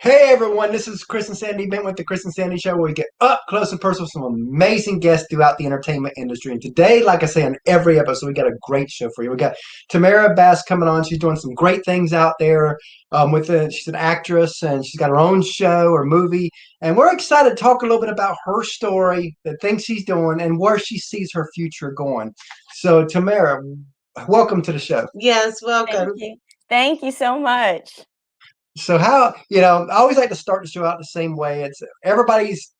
Hey everyone, this is Chris and Sandy Bent with the Chris and Sandy Show, where we get up close and personal with some amazing guests throughout the entertainment industry. And today, like I say in every episode, we got a great show for you. We got Tamara Bass coming on. She's doing some great things out there. She's an actress and she's got her own show or movie. And we're excited to talk a little bit about her story, the things she's doing, and where she sees her future going. So, Tamara, welcome to the show. Yes, Thank welcome. you. Thank you so much. So how, I always like to start the show out the same way. It's everybody's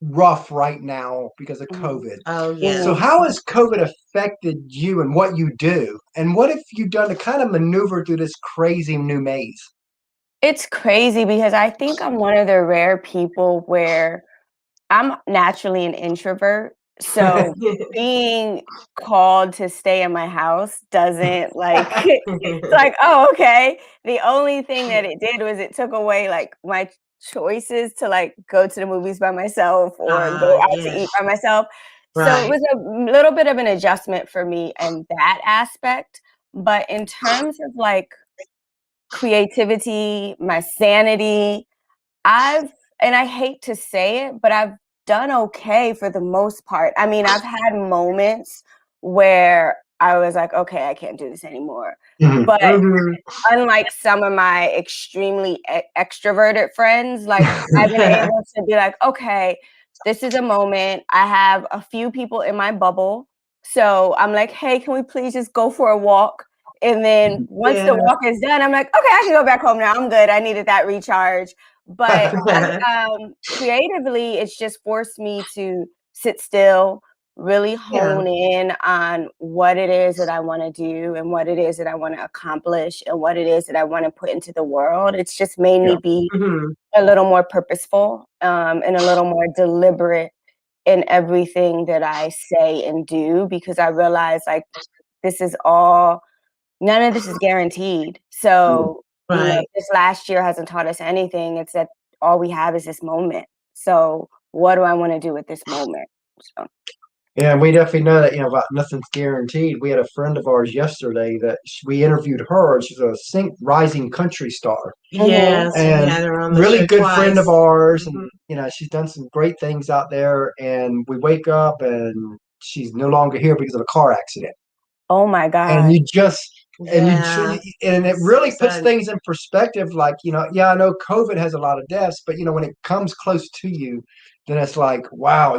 rough right now because of Mhm. COVID. Oh, So yes. Mhm. how has COVID affected you and what you do? And what have you done to kind of maneuver through this crazy new maze? It's crazy because I think I'm one of the rare people where I'm naturally an introvert. So being called to stay in my house doesn't like it's like, oh, okay. The only thing that it did was it took away like my choices to like go to the movies by myself or go out to Yes, eat by myself. So it right. was a little bit of an adjustment for me in that aspect. But in terms of like creativity, my sanity, I've and I hate to say it, but I've done okay for the most part. I mean, I've had moments where I was like, "Okay, I can't do this anymore." Mhm. But Hmm. unlike some of my extremely extroverted friends, like, I've been able to be like, "Okay, this is a moment. I have a few people in my bubble." So, I'm like, "Hey, can we please just go for a walk?" And then once the Yeah. walk is done, I'm like, "Okay, I can go back home now. I'm good. I needed that recharge." But creatively, it's just forced me to sit still, really Yeah. hone in on what it is that I wanna do and what it is that I wanna accomplish and what it is that I wanna put into the world. It's just made me Yeah. be Hmm. a little more purposeful, and a little more deliberate in everything that I say and do because I realize, like, this is all none of this is guaranteed. So, Right. this last year hasn't taught us anything. It's that all we have is this moment. So, what do I wanna do with this moment? So Yeah, and we definitely know that, about nothing's guaranteed. We had a friend of ours yesterday that we interviewed her. She's a rising country star mhm. Yes, we and had her on the really show good friend of twice. ours. Hmm. And, she's done some great things out there. And we wake up and she's no longer here because of a car accident. Oh my And god. you just, Yeah. and it So really puts sad. things in perspective. Like, yeah, I know COVID has a lot of deaths, but, when it comes close to you, then it's like, wow,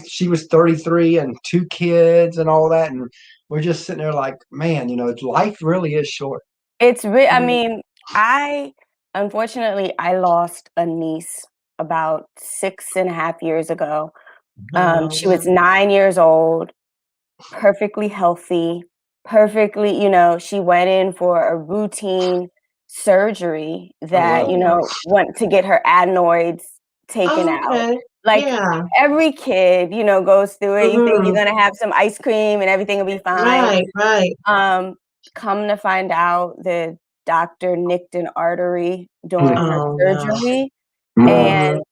she was 33 and two kids and all that. And we're just sitting there like, man, life really is short. I Mhm. mean, I unfortunately, I lost a niece about 6.5 years ago. Oh, She was yeah. 9 years old, perfectly healthy, perfectly she went in for a routine surgery Oh, that, wow. went to get her adenoids taken Oh, out. okay. Like, Yeah. every kid, goes through it. You think you're Hmm. gonna have some ice cream and everything will be fine. Right, right. Um, Come to find out, the doctor nicked an artery during Mm, her Oh, no. surgery, mm, and,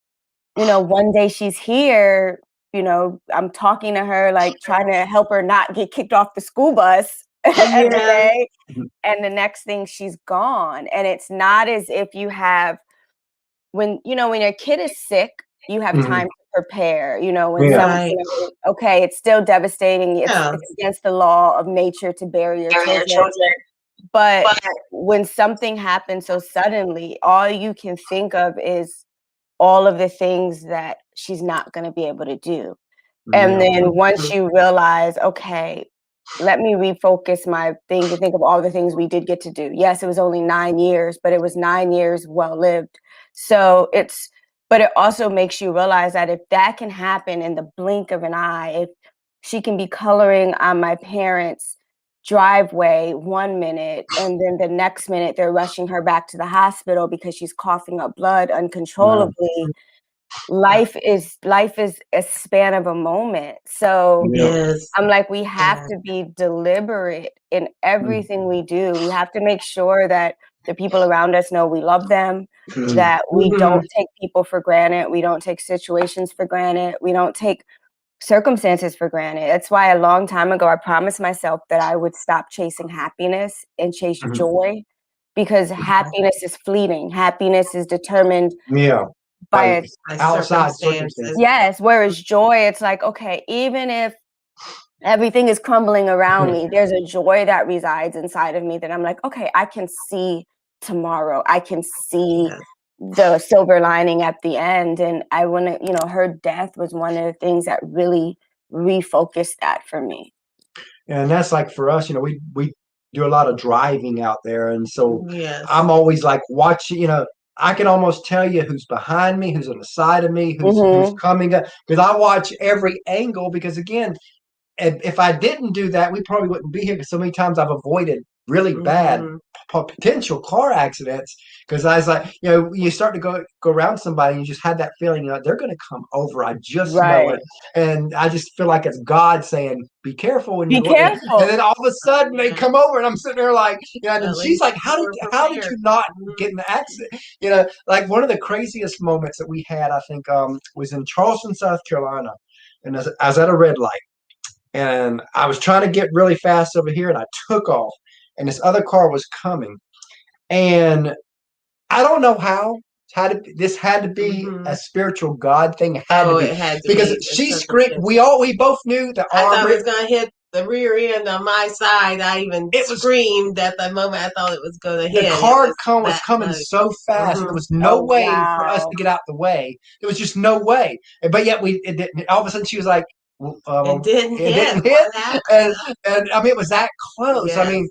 Hmm. one day she's here, I'm talking to her, like, trying to help her not get kicked off the school bus every Yeah. day, mm, and the next thing she's gone, and it's not as if you have when your kid is sick, you have mm. time to prepare, when Yeah. Right. okay, it's still devastating, Yeah. it's against the law of nature to bury your children, but when something happens so suddenly, all you can think of is all of the things that she's not gonna be able to do. And Yeah. then once Mhm. you realize, "Okay, let me refocus my thing and think of all the things we did get to do." Yes, it was only 9 years, but it was 9 years well lived. So but it also makes you realize that if that can happen in the blink of an eye, if she can be coloring on my parents' driveway one minute, and then the next minute they're rushing her back to the hospital because she's coughing up blood Wow. uncontrollably. Life is a span of a moment. So Yeah. Yes. I'm like, we have Yeah. to be deliberate in Mm, everything we do. We have to make sure that the people around us know we love them, mm, that we Hmm. don't take people for granted, we don't take situations for granted, we don't take circumstances for granted. That's why a long time ago I promised myself that I would stop chasing happiness and chase mhm. joy because happiness is fleeting. Happiness is determined by by outside circumstances. Yes, whereas joy, it's like, okay, even if everything is crumbling around me, there's a joy that resides inside of me that I'm like, okay, I can see tomorrow. I can see the silver lining at the end. And I want to, you know, her death was one of the things that really refocused that for me. And that's like for us, you know, we do a lot of driving out there. And so I'm always like watching, you know, I can almost tell you who's behind me, who's on the side of me, who's coming up, because I watch every angle. Because again, if I didn't do that, we probably wouldn't be here. Because so many times I've avoided really bad potential car accidents because I was like, you know, you start to go around somebody and you just had that feeling, you know, they're going to come over. I just know it. And I just feel like it's God saying, be careful when you careful. And then all of a sudden they come over and I'm sitting there like, you know, and she's like, how did you not get in the accident? You know, like one of the craziest moments that we had, I think, was in Charleston, South Carolina. And I was at a red light. And I was trying to get really fast over here, and I took off, and this other car was coming. And I don't know how. This had to be a spiritual God thing. It had to be because she screamed. We both knew that I thought it was going to hit the rear end on my side. I even screamed at the moment I thought it was going to hit. The car was coming so fast. There was no way for us to get out the way. There was just no way. But yet it didn't. All of a sudden, she was like, it didn't hit. And I mean, it was that close. Yes. I mean,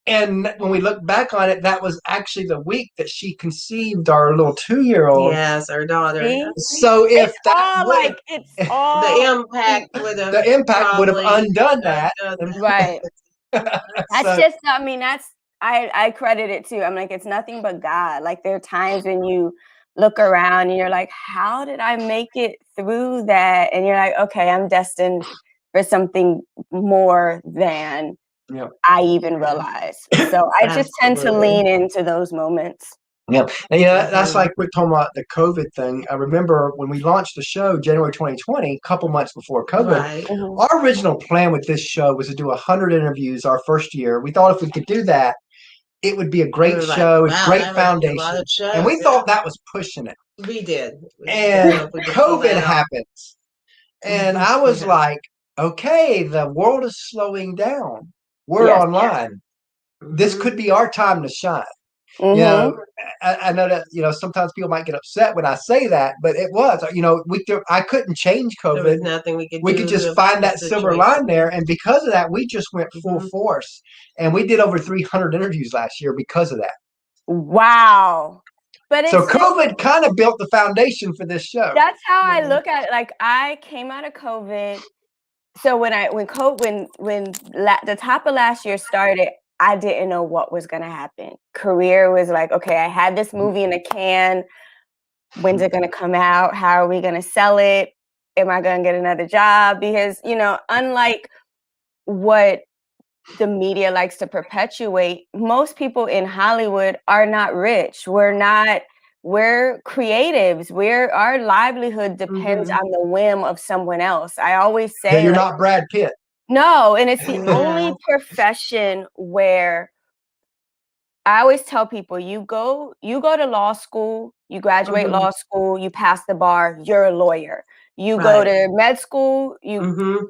and when we look back on it, that was actually the week that she conceived our little 2-year-old. Yes, our daughter. So if it's all like it's all the impact would have undone that. Right. That's just, I mean, I credit it too. I'm like, it's nothing but God. Like there are times when you look around and you're like, how did I make it through that? And you're like, okay, I'm destined for something more than I even realize. So I just tend to lean into those moments. Yeah. And that's like we're talking about the COVID thing. I remember when we launched the show January 2020, a couple months before COVID, our original plan with this show was to do 100 interviews our first year. We thought if we could do that, it would be a great show, a great foundation. And we thought that was pushing it. We did. And COVID happens. And I was like, okay, the world is slowing down. We're online. This could be our time to shine. You know, I know that, you know, sometimes people might get upset when I say that, but it was, you know, I couldn't change COVID. There was nothing we could do. We could just find that silver line there. And because of that, we just went full force. And we did over 300 interviews last year because of that. Wow. But so COVID kind of built the foundation for this show. That's how I look at it. Like I came out of COVID. So when the top of last year started, I didn't know what was going to happen. Career was like, okay, I had this movie in a can. When's it going to come out? How are we going to sell it? Am I going to get another job? Because, you know, unlike what the media likes to perpetuate, most people in Hollywood are not rich. We're creatives. Our livelihood depends on the whim of someone else. I always say, you're not Brad Pitt. No, and it's the only profession where I always tell people you go to law school, you graduate law school, you pass the bar, you're a lawyer. You go to med school, you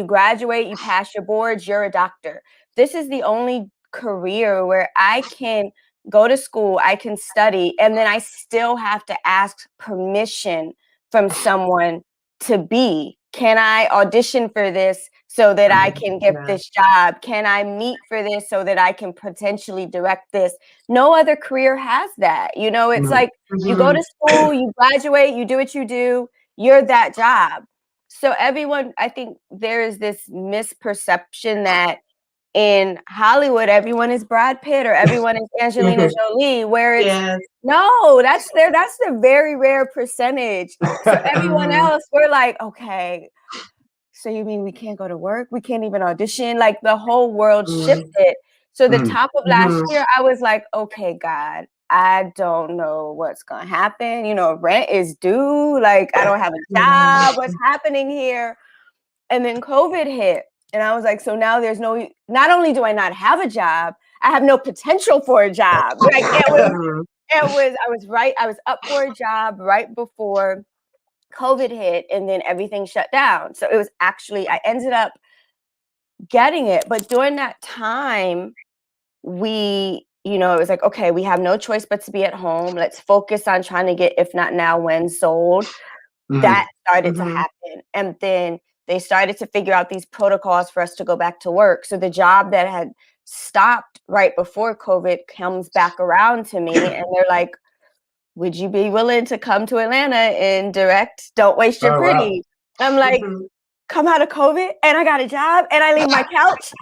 graduate, you pass your boards, you're a doctor. This is the only career where I can go to school, I can study, and then I still have to ask permission from someone to be. Can I audition for this so that I can get this job? Can I meet for this so that I can potentially direct this? No other career has that. You know, it's like you go to school, you graduate, you do what you do, you're that job. So everyone, I think there is this misperception that in Hollywood, everyone is Brad Pitt or everyone is Angelina Jolie, where it's no, that's the very rare percentage. So everyone else, we're like, okay, so you mean we can't go to work? We can't even audition? Like the whole world shifted. So the top of last year, I was like, okay, God, I don't know what's going to happen. You know, rent is due. Like, I don't have a job. What's happening here? And then COVID hit. And I was like, so now not only do I not have a job, I have no potential for a job. Like I was up for a job right before COVID hit, and then everything shut down. So it was actually, I ended up getting it. But during that time, it was like, okay, we have no choice but to be at home. Let's focus on trying to get If Not Now, When sold. That started to happen. And then they started to figure out these protocols for us to go back to work. So the job that had stopped right before COVID comes back around to me, and they're like, would you be willing to come to Atlanta and direct Don't Waste Your Pretty? Wow. I'm like, come out of COVID and I got a job and I leave my couch.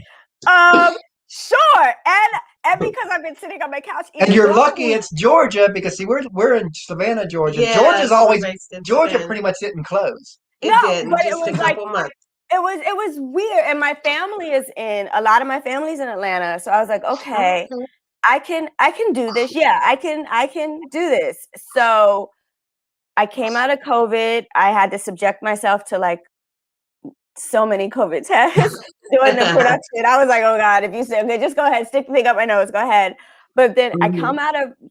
Sure. And because I've been sitting on my couch. And you're lucky it's Georgia, because see, we're in Savannah, Georgia. Yeah, Georgia pretty much didn't close. It didn't. But just it was a couple months. It was weird. And my family a lot of my family's in Atlanta. So I was like, okay. I can do this. Yeah, I can do this. So I came out of COVID. I had to subject myself to like so many COVID tests doing the production. I was like, oh God, if you say, okay, just go ahead, stick the thing up my nose, go ahead. But then I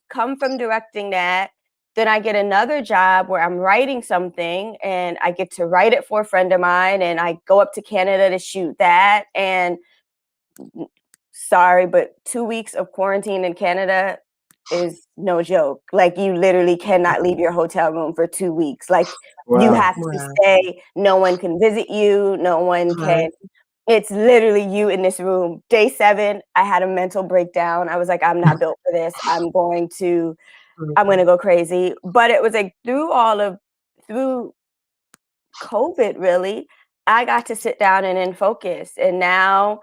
come from directing that. Then I get another job where I'm writing something, and I get to write it for a friend of mine, and I go up to Canada to shoot that. And sorry, but 2 weeks of quarantine in Canada is no joke. Like, you literally cannot leave your hotel room for 2 weeks. Like, you have to stay. No one can visit you. No one can. It's literally you in this room. Day 7, I had a mental breakdown. I was like, I'm not built for this. I'm going to go crazy. But it was like through COVID, really, I got to sit down and then focus. And now,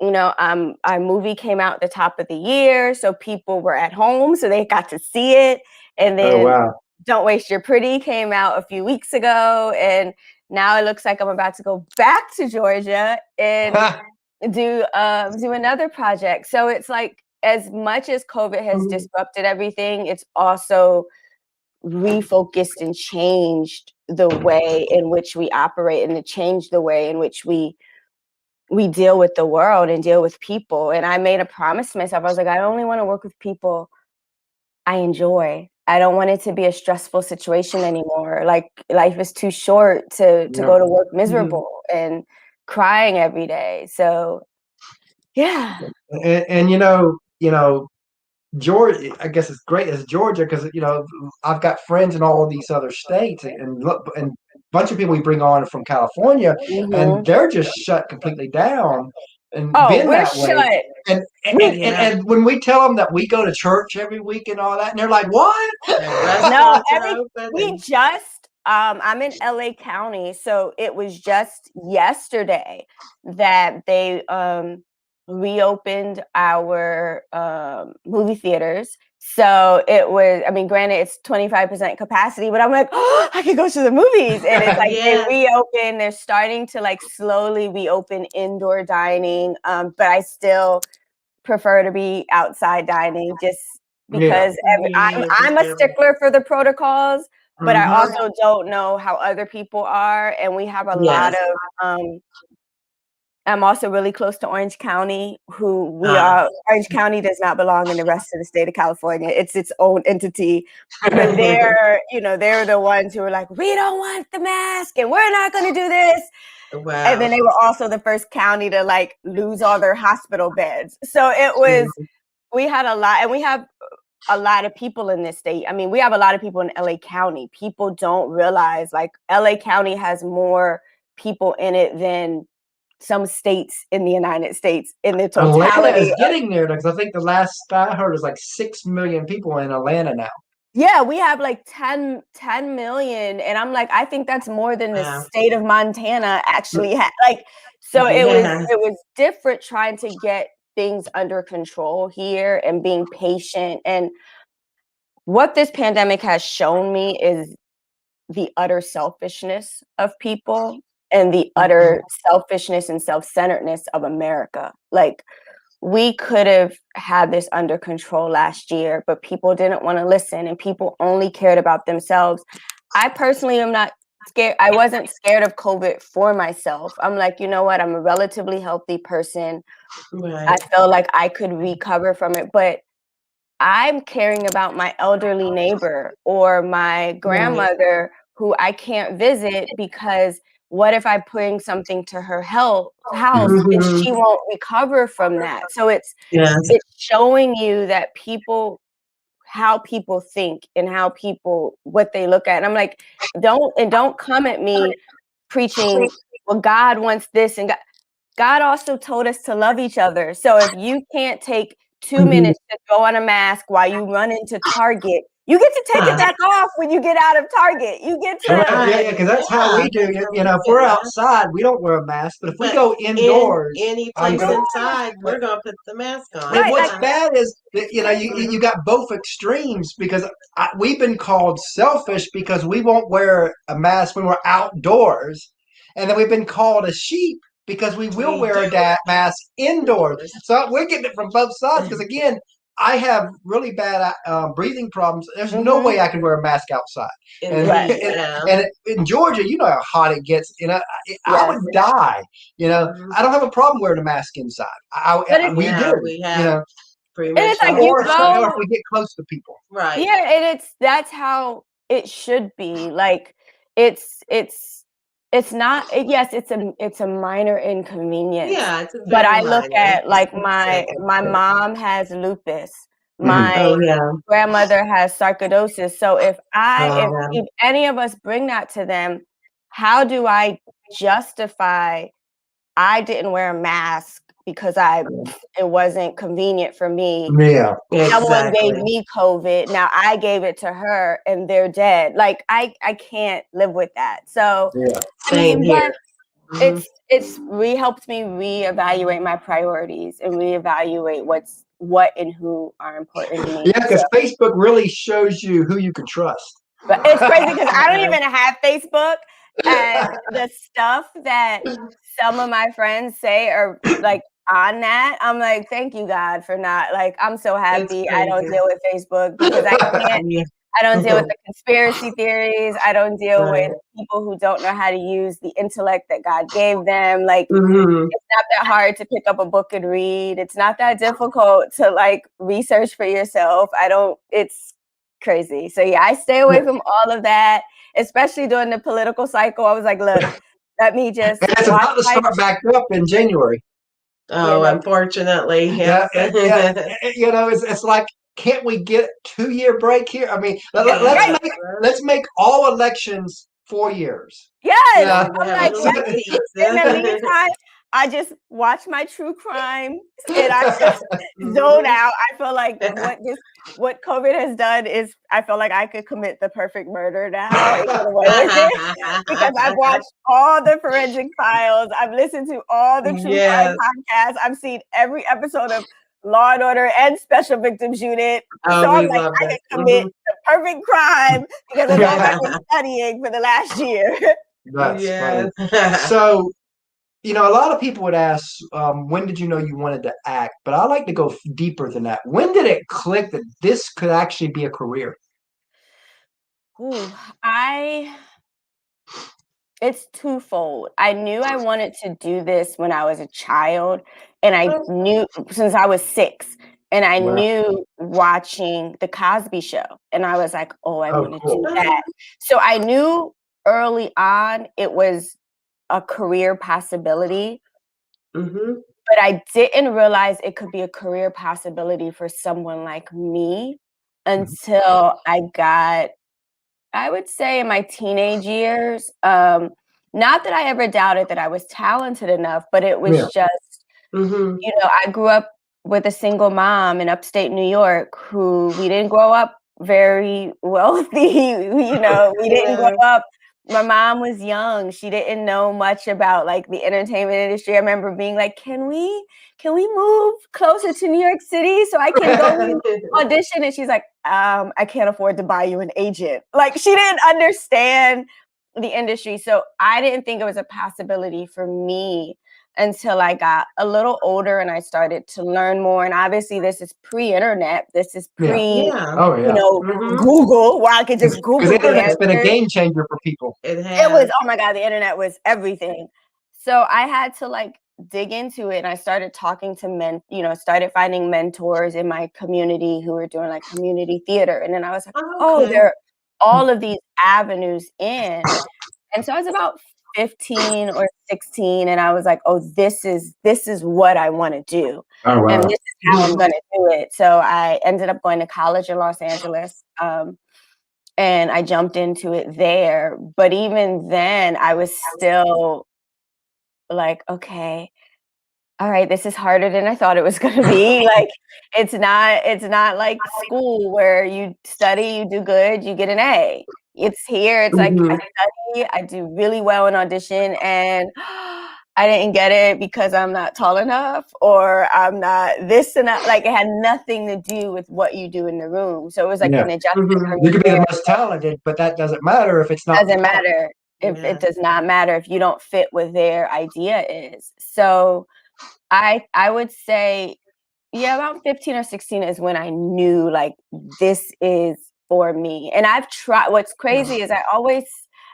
our movie came out at the top of the year, so people were at home, so they got to see it. And then Don't Waste Your Pretty came out a few weeks ago, and now it looks like I'm about to go back to Georgia and do another project. So it's like, as much as COVID has disrupted everything, it's also refocused and changed the way in which we operate, and it changed the way in which we deal with the world and deal with people. And I made a promise to myself. I was like, I only want to work with people I enjoy. I don't want it to be a stressful situation anymore. Like, life is too short to go to work miserable and crying every day. So, yeah. And Georgia, I guess it's great as Georgia, because I've got friends in all of these other states, and a bunch of people we bring on from California, and they're just shut completely down. And been we're that way. shut. And when we tell them that we go to church every week and all that, and they're like, "What?" No, we just I'm in LA County, so it was just yesterday that they reopened our movie theaters. So it was, I mean, granted, it's 25% capacity, but I'm like, oh, I can go to the movies. And it's like, they reopen, they're starting to like slowly reopen indoor dining. But I still prefer to be outside dining, just because I'm a stickler for the protocols, but I also don't know how other people are. And we have a lot of, I'm also really close to Orange County, Orange County does not belong in the rest of the state of California. It's its own entity. But they're the ones who were like, we don't want the mask and we're not going to do this. Wow. And then they were also the first county to like lose all their hospital beds. So it was, we had a lot, and we have a lot of people in this state. I mean, we have a lot of people in LA County. People don't realize, like, LA County has more people in it than some states in the United States in the totality. Atlanta is getting there, because I think the last I heard is like 6 million people in Atlanta now. Yeah, we have like 10 million, and I'm like, I think that's more than the state of Montana actually had. Like, so it was different trying to get things under control here and being patient. And what this pandemic has shown me is the utter selfishness of people and the utter selfishness and self-centeredness of America. Like, we could have had this under control last year, but people didn't want to listen, and people only cared about themselves. I personally am not scared. I wasn't scared of COVID for myself. I'm like, you know what? I'm a relatively healthy person. Right. I feel like I could recover from it, but I'm caring about my elderly neighbor or my grandmother who I can't visit because what if I'm putting something to her house and Mhm. she won't recover from that? So it's Yes. showing you that how people think and what they look at. And I'm like, don't come at me preaching, well, God wants this and God also told us to love each other. So if you can't take 2 minutes to throw on a mask while you run into Target, you get to take it back off when you get out of Target. You get to Yeah, because that's how we do. You know, if we're outside, we don't wear a mask. But if we go indoors, any I'm place gonna. inside, we're gonna put the mask on. And what's like, bad is that, you know, you got both extremes because we've been called selfish because we won't wear a mask when we're outdoors, and then we've been called a sheep because we will wear a mask indoors. So we're getting it from both sides because again, I have really bad breathing problems. There's no way I can wear a mask outside. And, Indeed, and in Georgia, you know how hot it gets. You know, I would yes. die. You know, I don't have a problem wearing a mask inside. We do. We You have know, pretty And much it's like all you the time. or if go, we get close to people. Right. yeah, and that's how it should be. Like it's not. Yes, it's a minor inconvenience. Yeah, it's a But I very look minor. at like my mom has lupus. Mhm. My grandmother has sarcoidosis. So if any of us bring that to them, how do I justify I didn't wear a mask because it wasn't convenient for me? Yeah. Someone gave me COVID. Now I gave it to her and they're dead. Like I can't live with that. So Yeah. I mean, here. but it's helped me reevaluate my priorities and reevaluate what and who are important to me. Yeah, because Facebook really shows you who you can trust. But it's crazy because I don't even have Facebook, and the stuff that some of my friends say are like on that, I'm like, thank you, God, for not like. I'm so happy I don't deal with Facebook because I can't. I don't deal with the conspiracy theories. I don't deal with people who don't know how to use the intellect that God gave them. Like, it's not that hard to pick up a book and read. It's not that difficult to like research for yourself. It's crazy. So yeah, I stay away from all of that, especially during the political cycle. I was like, look, let me just And it's about to start back up in January. Oh, unfortunately. Yeah. You know, it's like, can't we get a 2-year break here? I mean, let's make all elections 4 years. Yes. Yeah. I'm like, in the meantime, I just watch my true crime and I just zone out. I feel like what COVID has done is I feel like I could commit the perfect murder now and get away with it because I've watched all the forensic files. I've listened to all the true crime podcasts. I've seen every episode of Law and Order and Special Victims Unit. So I'm like, I can commit the perfect crime because of all I've been studying for the last year. That's funny. So, you know, a lot of people would ask, when did you know you wanted to act? But I like to go deeper than that. When did it click that this could actually be a career? Ooh, it's twofold. I knew I wanted to do this when I was a child, and I knew since I was 6, and I knew watching The Cosby Show, and I was like, oh, I want to do that. So I knew early on it was a career possibility, but I didn't realize it could be a career possibility for someone like me until I got, I would say, in my teenage years. Not that I ever doubted that I was talented enough, but it was just, you know, I grew up with a single mom in upstate New York who we didn't grow up very wealthy. You know, we didn't grow up. My mom was young. She didn't know much about like the entertainment industry. I remember being like, can we move closer to New York City so I can go audition? And she's like, I can't afford to buy you an agent. Like she didn't understand the industry. So I didn't think it was a possibility for me until I got a little older and I started to learn more. And obviously this is pre-internet. This is Yeah. Yeah. Oh yeah. Google, where I could just Because Google the the internet's been a answers. game changer for people. It It has. was, oh my God, the internet was everything. So I had to like dig into it, and I started talking to men, started finding mentors in my community who were doing like community theater. And then I was like, oh, Okay. there are all of these avenues in. And so I was about 15 or 16, and I was like, oh, this is what I want to do. Oh wow. And this is how I'm going to do it. So I ended up going to college in Los Angeles. And I jumped into it there. But even then, I was still like, okay, all right, this is harder than I thought it was going to be. Like, it's not like school where you study, you do good, you get an A. It's here. It's like I study, I do really well in audition, and I didn't get it because I'm not tall enough, or I'm not this and that. Like, it had nothing to do with what you do in the room. So it was like an adjustment for me. You could be the most talented, but that doesn't matter if it's not. Doesn't matter. If it does not matter if you don't fit what their idea is. So I would say, yeah, about 15 or 16 is when I knew like this is for me. And I've tried. What's crazy is I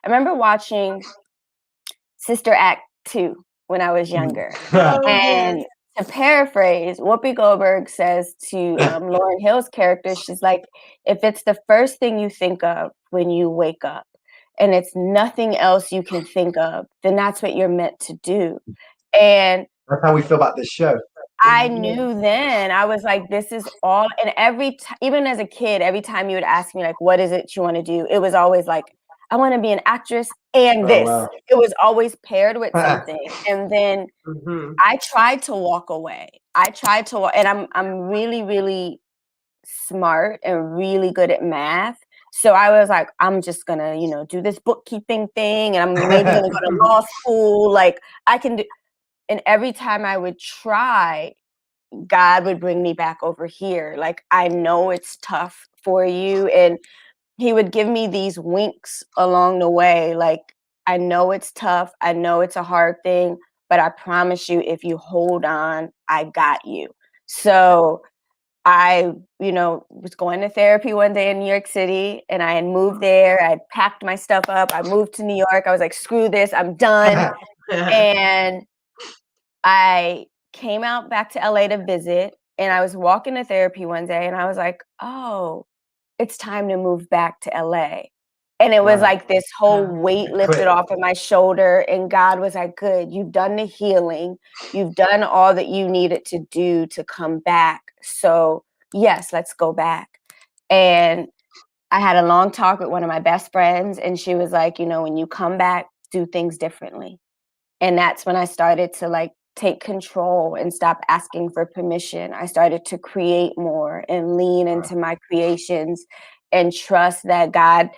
remember watching Sister Act 2 when I was younger. And to paraphrase, Whoopi Goldberg says to Lauryn Hill's character, she's like, if it's the first thing you think of when you wake up and it's nothing else you can think of, then that's what you're meant to do. And that's how we feel about this show. I knew then, I was like, this is all, and even as a kid, every time you would ask me, like, what is it you want to do? It was always like, I want to be an actress and this. Wow. It was always paired with something. And then I tried to walk away. And I'm really, really smart and really good at math. So I was like, I'm just gonna, do this bookkeeping thing, and I'm maybe gonna go to law school. Like, I can do. And every time I would try, God would bring me back over here. Like, I know it's tough for you. And he would give me these winks along the way. Like, I know it's tough. I know it's a hard thing, but I promise you, if you hold on, I got you. So I, was going to therapy one day in New York City, and I had moved there. I packed my stuff up. I moved to New York. I was like, screw this. I'm done. And I came out back to LA to visit, and I was walking to therapy one day, and I was like, oh, it's time to move back to LA. And it was like this whole weight lifted off of my shoulder, and God was like, good, you've done the healing. You've done all that you needed to do to come back. So yes, let's go back. And I had a long talk with one of my best friends, and she was like, when you come back, do things differently. And that's when I started to like take control and stop asking for permission. I started to create more and lean into my creations and trust that God,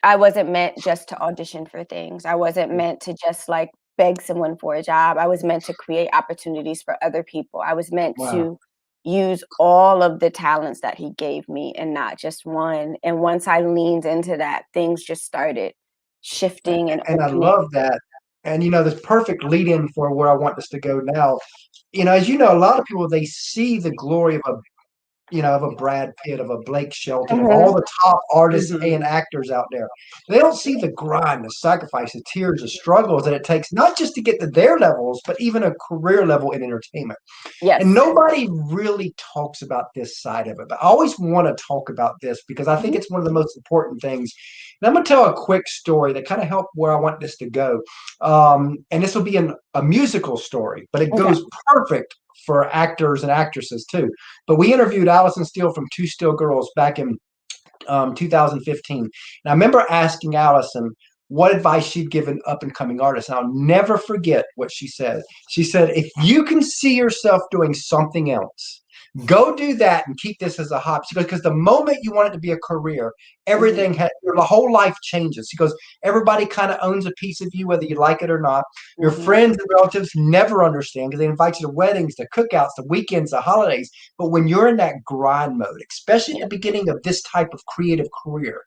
I wasn't meant just to audition for things. I wasn't meant to just like beg someone for a job. I was meant to create opportunities for other people. I was meant to use all of the talents that he gave me and not just one. And once I leaned into that, things just started shifting and I love that. And this perfect lead in for where I want this to go now. As a lot of people, they see the glory of a Brad Pitt, of a Blake Shelton, of all the top artists and actors out there. They don't see the grind, the sacrifice, the tears, the struggles that it takes, not just to get to their levels, but even a career level in entertainment. Yes. And nobody really talks about this side of it. But I always want to talk about this because I think it's one of the most important things. And I'm going to tell a quick story that kind of helped where I want this to go. And this will be a musical story, but it goes perfect for actors and actresses too. But we interviewed Allison Steele from Two Still Girls back in 2015. And I remember asking Allison what advice she'd given up and coming artists. And I'll never forget what she said. She said, if you can see yourself doing something else, go do that and keep this as a hobby. She goes, because the moment you want it to be a career, everything, the whole life changes. She goes, everybody kind of owns a piece of you, whether you like it or not. Your friends and relatives never understand because they invite you to weddings, to cookouts, to weekends, to holidays. But when you're in that grind mode, especially at the beginning of this type of creative career,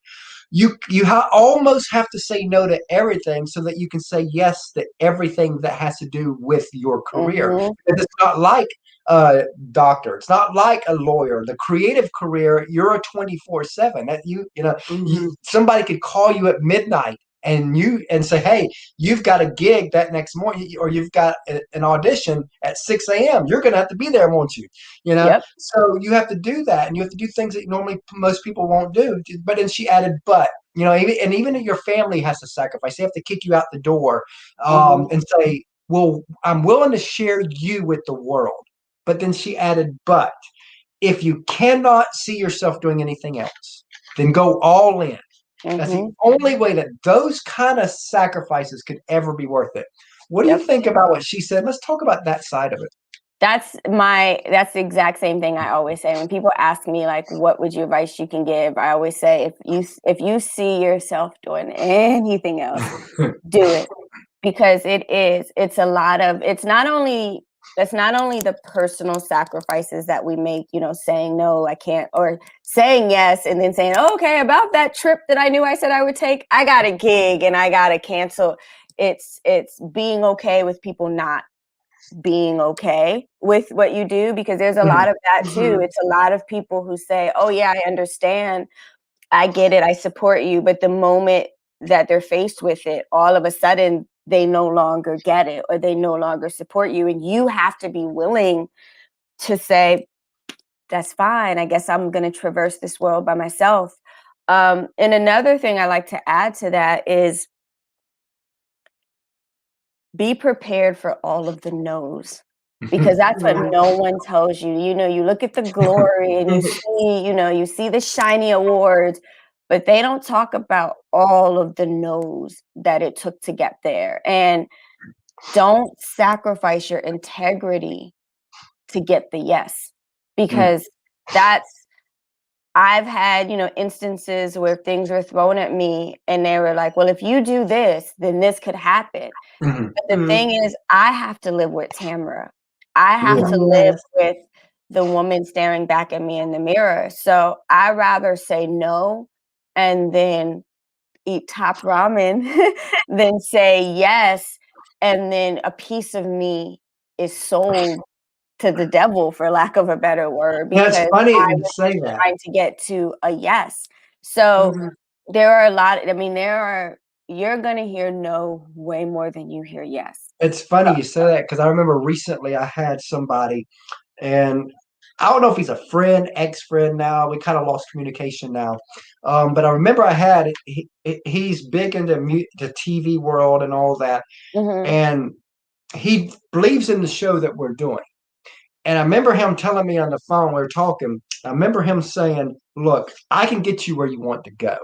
almost have to say no to everything so that you can say yes to everything that has to do with your career. Mm-hmm. Because it's not like a doctor, it's not like a lawyer. The creative career, you're a 24/7. That somebody could call you at midnight and say, hey, you've got a gig that next morning, or you've got an audition at 6 a.m. You're going to have to be there, won't you? Yep. So you have to do that, and you have to do things that normally most people won't do. But then she added, but even your family has to sacrifice. They have to kick you out the door, and say, well, I'm willing to share you with the world. But then she added, but if you cannot see yourself doing anything else, then go all in. That's the only way that those kind of sacrifices could ever be worth it. What do you think about what she said? Let's talk about that side of it. That's the exact same thing I always say. When people ask me, like, what would you advice you can give? I always say, if you see yourself doing anything else, do it. Because it's not only the personal sacrifices that we make, saying no, I can't, or saying yes and then saying, oh, okay, about that trip that I knew I said I would take, I got a gig and I got to cancel. It's being okay with people not being okay with what you do, because there's a lot of that too. It's a lot of people who say, oh yeah, I understand, I get it, I support you, but the moment that they're faced with it, all of a sudden they no longer get it, or they no longer support you, and you have to be willing to say, that's fine, I guess I'm going to traverse this world by myself. And another thing I like to add to that is, be prepared for all of the no's, because that's what no one tells you. You look at the glory and you see the shiny awards, but they don't talk about all of the no's that it took to get there. And don't sacrifice your integrity to get the yes, because I've had, instances where things were thrown at me and they were like, well, if you do this, then this could happen. But the thing is, I have to live with Tamara. I have to live with the woman staring back at me in the mirror. So I rather say no and then eat top ramen than say yes, and then a piece of me is sold to the devil, for lack of a better word, because That's funny I you was say that. trying to get to a yes. So there are a lot. You're gonna hear no way more than you hear yes. It's funny you say that, because I remember recently I had somebody, and I don't know if he's a friend, ex-friend now. We kind of lost communication now. But I remember he's big into the TV world and all that. And he believes in the show that we're doing. And I remember him telling me on the phone, we were talking, I remember him saying, look, I can get you where you want to go.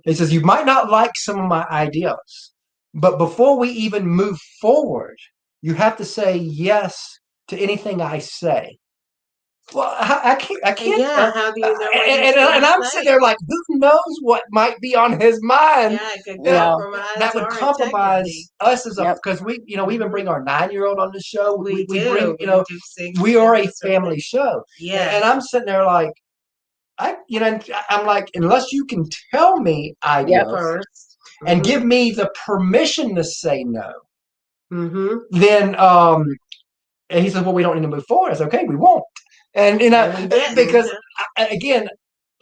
He says, you might not like some of my ideas, but before we even move forward, you have to say yes to anything I say. Well, I can't. Yeah, how do you know what And I'm sitting there like, who knows what might be on his mind? Yeah, it could compromise that would compromise us as because we even bring our 9-year-old on the show. We bring, we are a family show. Yeah, and I'm sitting there like, I'm like, unless you can tell me ideas first and give me the permission to say no, then and he said, well, we don't need to move forward. I said, okay, we won't. And because again,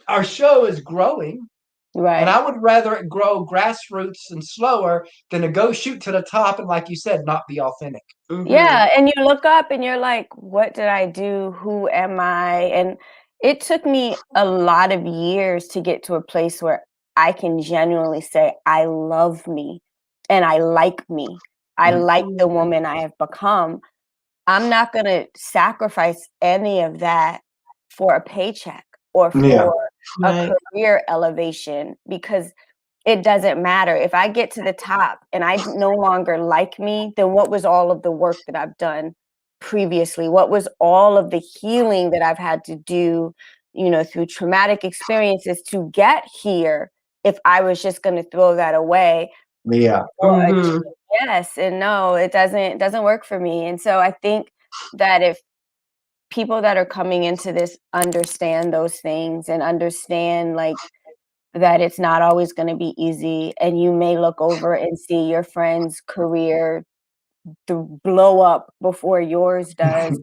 our show is growing, right? And I would rather it grow grassroots and slower than to go shoot to the top and, like you said, not be authentic. Yeah, and you look up and you're like, what did I do? Who am I? And it took me a lot of years to get to a place where I can genuinely say, I love me and I like me. I like the woman I have become. I'm not going to sacrifice any of that for a paycheck or for a career elevation, because it doesn't matter. If I get to the top and I no longer like me, then what was all of the work that I've done previously? What was all of the healing that I've had to do, through traumatic experiences to get here, if I was just going to throw that away? Yeah. Yes and no, it doesn't work for me. And so I think that if people that are coming into this understand those things and understand like that it's not always going to be easy, and you may look over and see your friend's career to blow up before yours does.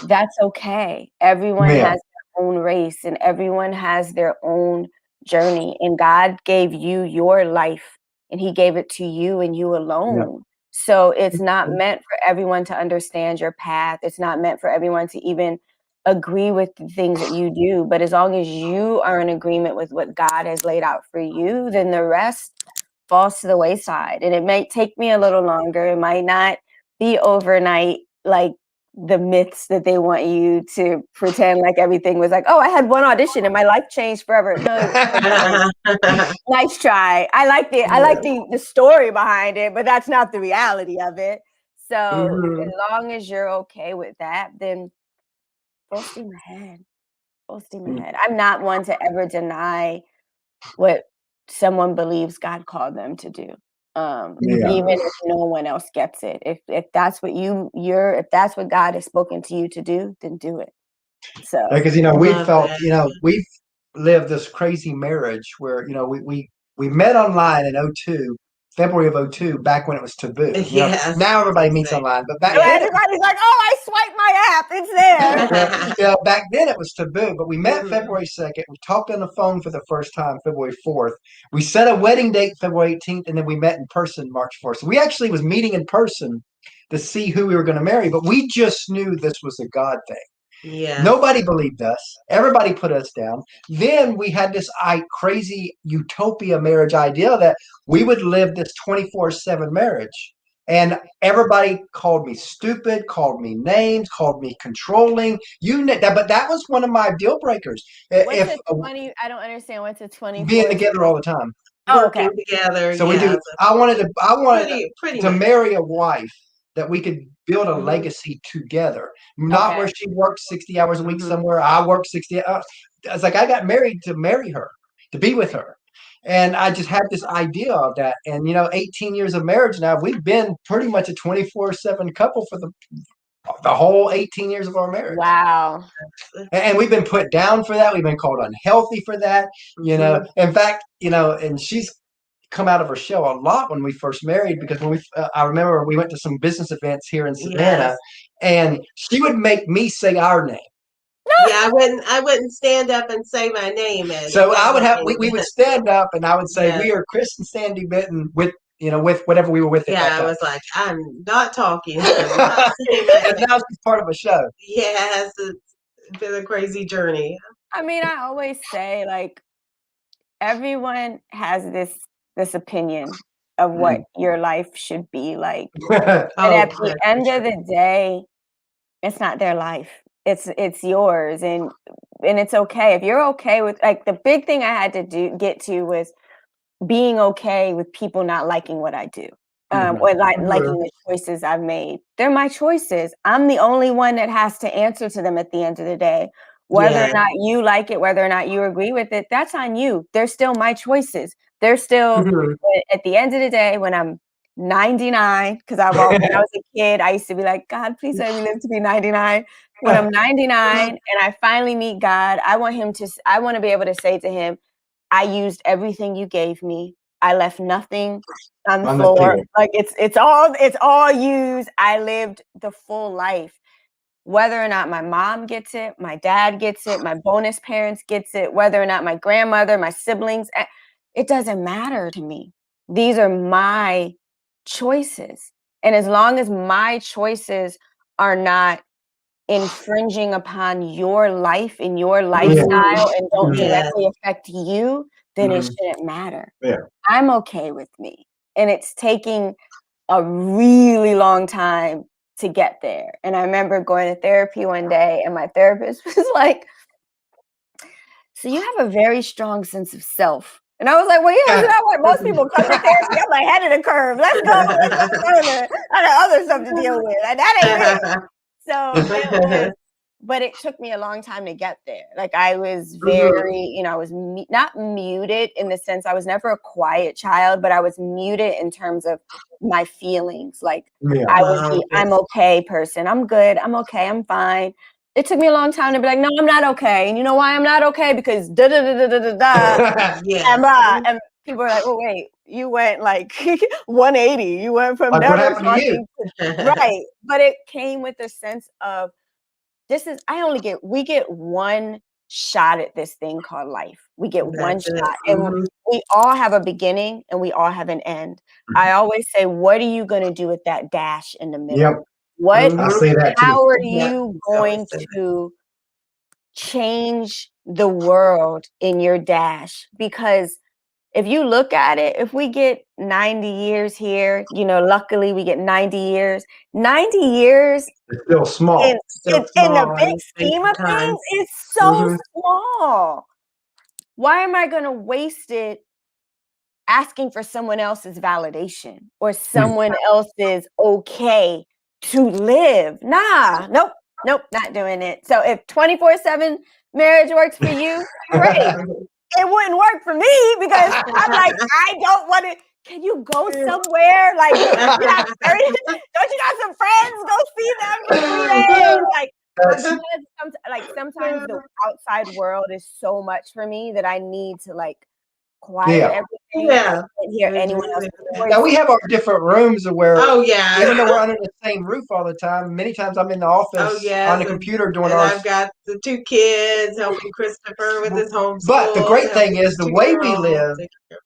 That's okay. Everyone Yeah. has their own race, and everyone has their own journey, and God gave you your life, and he gave it to you and you alone. So it's not meant for everyone to understand your path. It's not meant for everyone to even agree with the things that you do. But as long as you are in agreement with what God has laid out for you, then the rest falls to the wayside. And it may take me a little longer. It might not be overnight, like the myths that they want you to pretend like everything was like, oh, I had one audition and my life changed forever. No, nice try. I like the story behind it, but that's not the reality of it. So as long as you're okay with that, then full steam ahead. Full steam ahead. I'm not one to ever deny what someone believes God called them to do. Even if no one else gets it. If that's what if that's what God has spoken to you to do, then do it. So because we've lived this crazy marriage where we met online in '02, February of '02, back when it was taboo. Yes. Now everybody meets online, but back so then everybody's like, oh, I swiped my app, it's there. back then it was taboo. But we met February 2nd. We talked on the phone for the first time February 4th. We set a wedding date February 18th, and then we met in person March 4th. So we actually was meeting in person to see who we were going to marry, but we just knew this was a God thing. Yeah. Nobody believed us. Everybody put us down. Then we had this crazy utopia marriage idea that we would live this 24/7 marriage. And everybody called me stupid, called me names, called me controlling. But that was one of my deal breakers. What's a 20? I don't understand. What's a 24? Being together all the time. Working together. So we do. I wanted to marry a wife that we could build a legacy together. Not where she worked 60 hours a week somewhere. I worked 60 hours. It's like I got married to marry her, to be with her. And I just had this idea of that. And, 18 years of marriage now, we've been pretty much a 24/7 couple for the whole 18 years of our marriage. Wow. And we've been put down for that. We've been called unhealthy for that. In fact, and she's come out of her shell a lot when we first married, because when I remember we went to some business events here in Savannah, and she would make me say our name. Yeah, I wouldn't stand up and say my name. So I would we would stand up and I would say, we are Chris and Sandy Benton with whatever we were with. Yeah, I was like, I'm not talking. Now she's part of a show. Yes, it's been a crazy journey. I mean, I always say, like, everyone has this opinion of what your life should be like. And at the end of the day, it's not their life. It's yours, and it's okay. If you're okay with, like, the big thing I had to get to was being okay with people not liking what I do. Or liking the choices I've made. They're my choices. I'm the only one that has to answer to them at the end of the day. Whether or not you like it, whether or not you agree with it, that's on you. They're still my choices. They're still, at the end of the day, when I'm 99, because when I was a kid, I used to be like, God, please let me live to be 99. When I'm 99 and I finally meet God, I want to be able to say to him, I used everything you gave me. I left nothing on the floor. Like, it's all used. I lived the full life. Whether or not my mom gets it, my dad gets it, my bonus parents gets it, whether or not my grandmother, my siblings, it doesn't matter to me. These are my choices. And as long as my choices are not infringing upon your life and your lifestyle and don't directly affect you, then it shouldn't matter. I'm okay with me. And it's taking a really long time to get there. And I remember going to therapy one day, and my therapist was like, so you have a very strong sense of self. And I was like, well, yeah, isn't that what most people come to therapy? I'm like, head of the curve. Let's go. I got other stuff to deal with. Like, that ain't it. So but it took me a long time to get there. Like, I was very, I was not muted in the sense I was never a quiet child, but I was muted in terms of my feelings. Like, I was the I'm okay person. I'm good. I'm okay. I'm fine. it took me a long time to be like, no, I'm not okay. And you know why I'm not okay? Because da da da da da da da. Yeah. And people are like, oh wait, you went like 180. You went from Like, what never happened to you? talking to right. But it came with a sense of we get one shot at this thing called life. We get one shot. And we all have a beginning and we all have an end. I always say, what are you going to do with that dash in the middle? Yep. I say that too. How are you going to change the world in your dash? Because if you look at it, if we get 90 years here, luckily we get 90 years. 90 years it's still small. in the big scheme of things, it's so small. Why am I going to waste it asking for someone else's validation or someone else's okay to live? Nope, not doing it. So if 24/7 marriage works for you, great. It wouldn't work for me because I'm like, I don't want to. Can you go somewhere? Like, don't you got some friends? Go see them for 3 days. Like, sometimes the outside world is so much for me that I need to quiet everything. I can't hear anyone else's voice. Now we have our different rooms where, yeah, even though we're under the same roof all the time, many times I'm in the office on the computer doing ours. I've got the 2 kids helping Christopher with his homeschool. But the great thing is the way we live.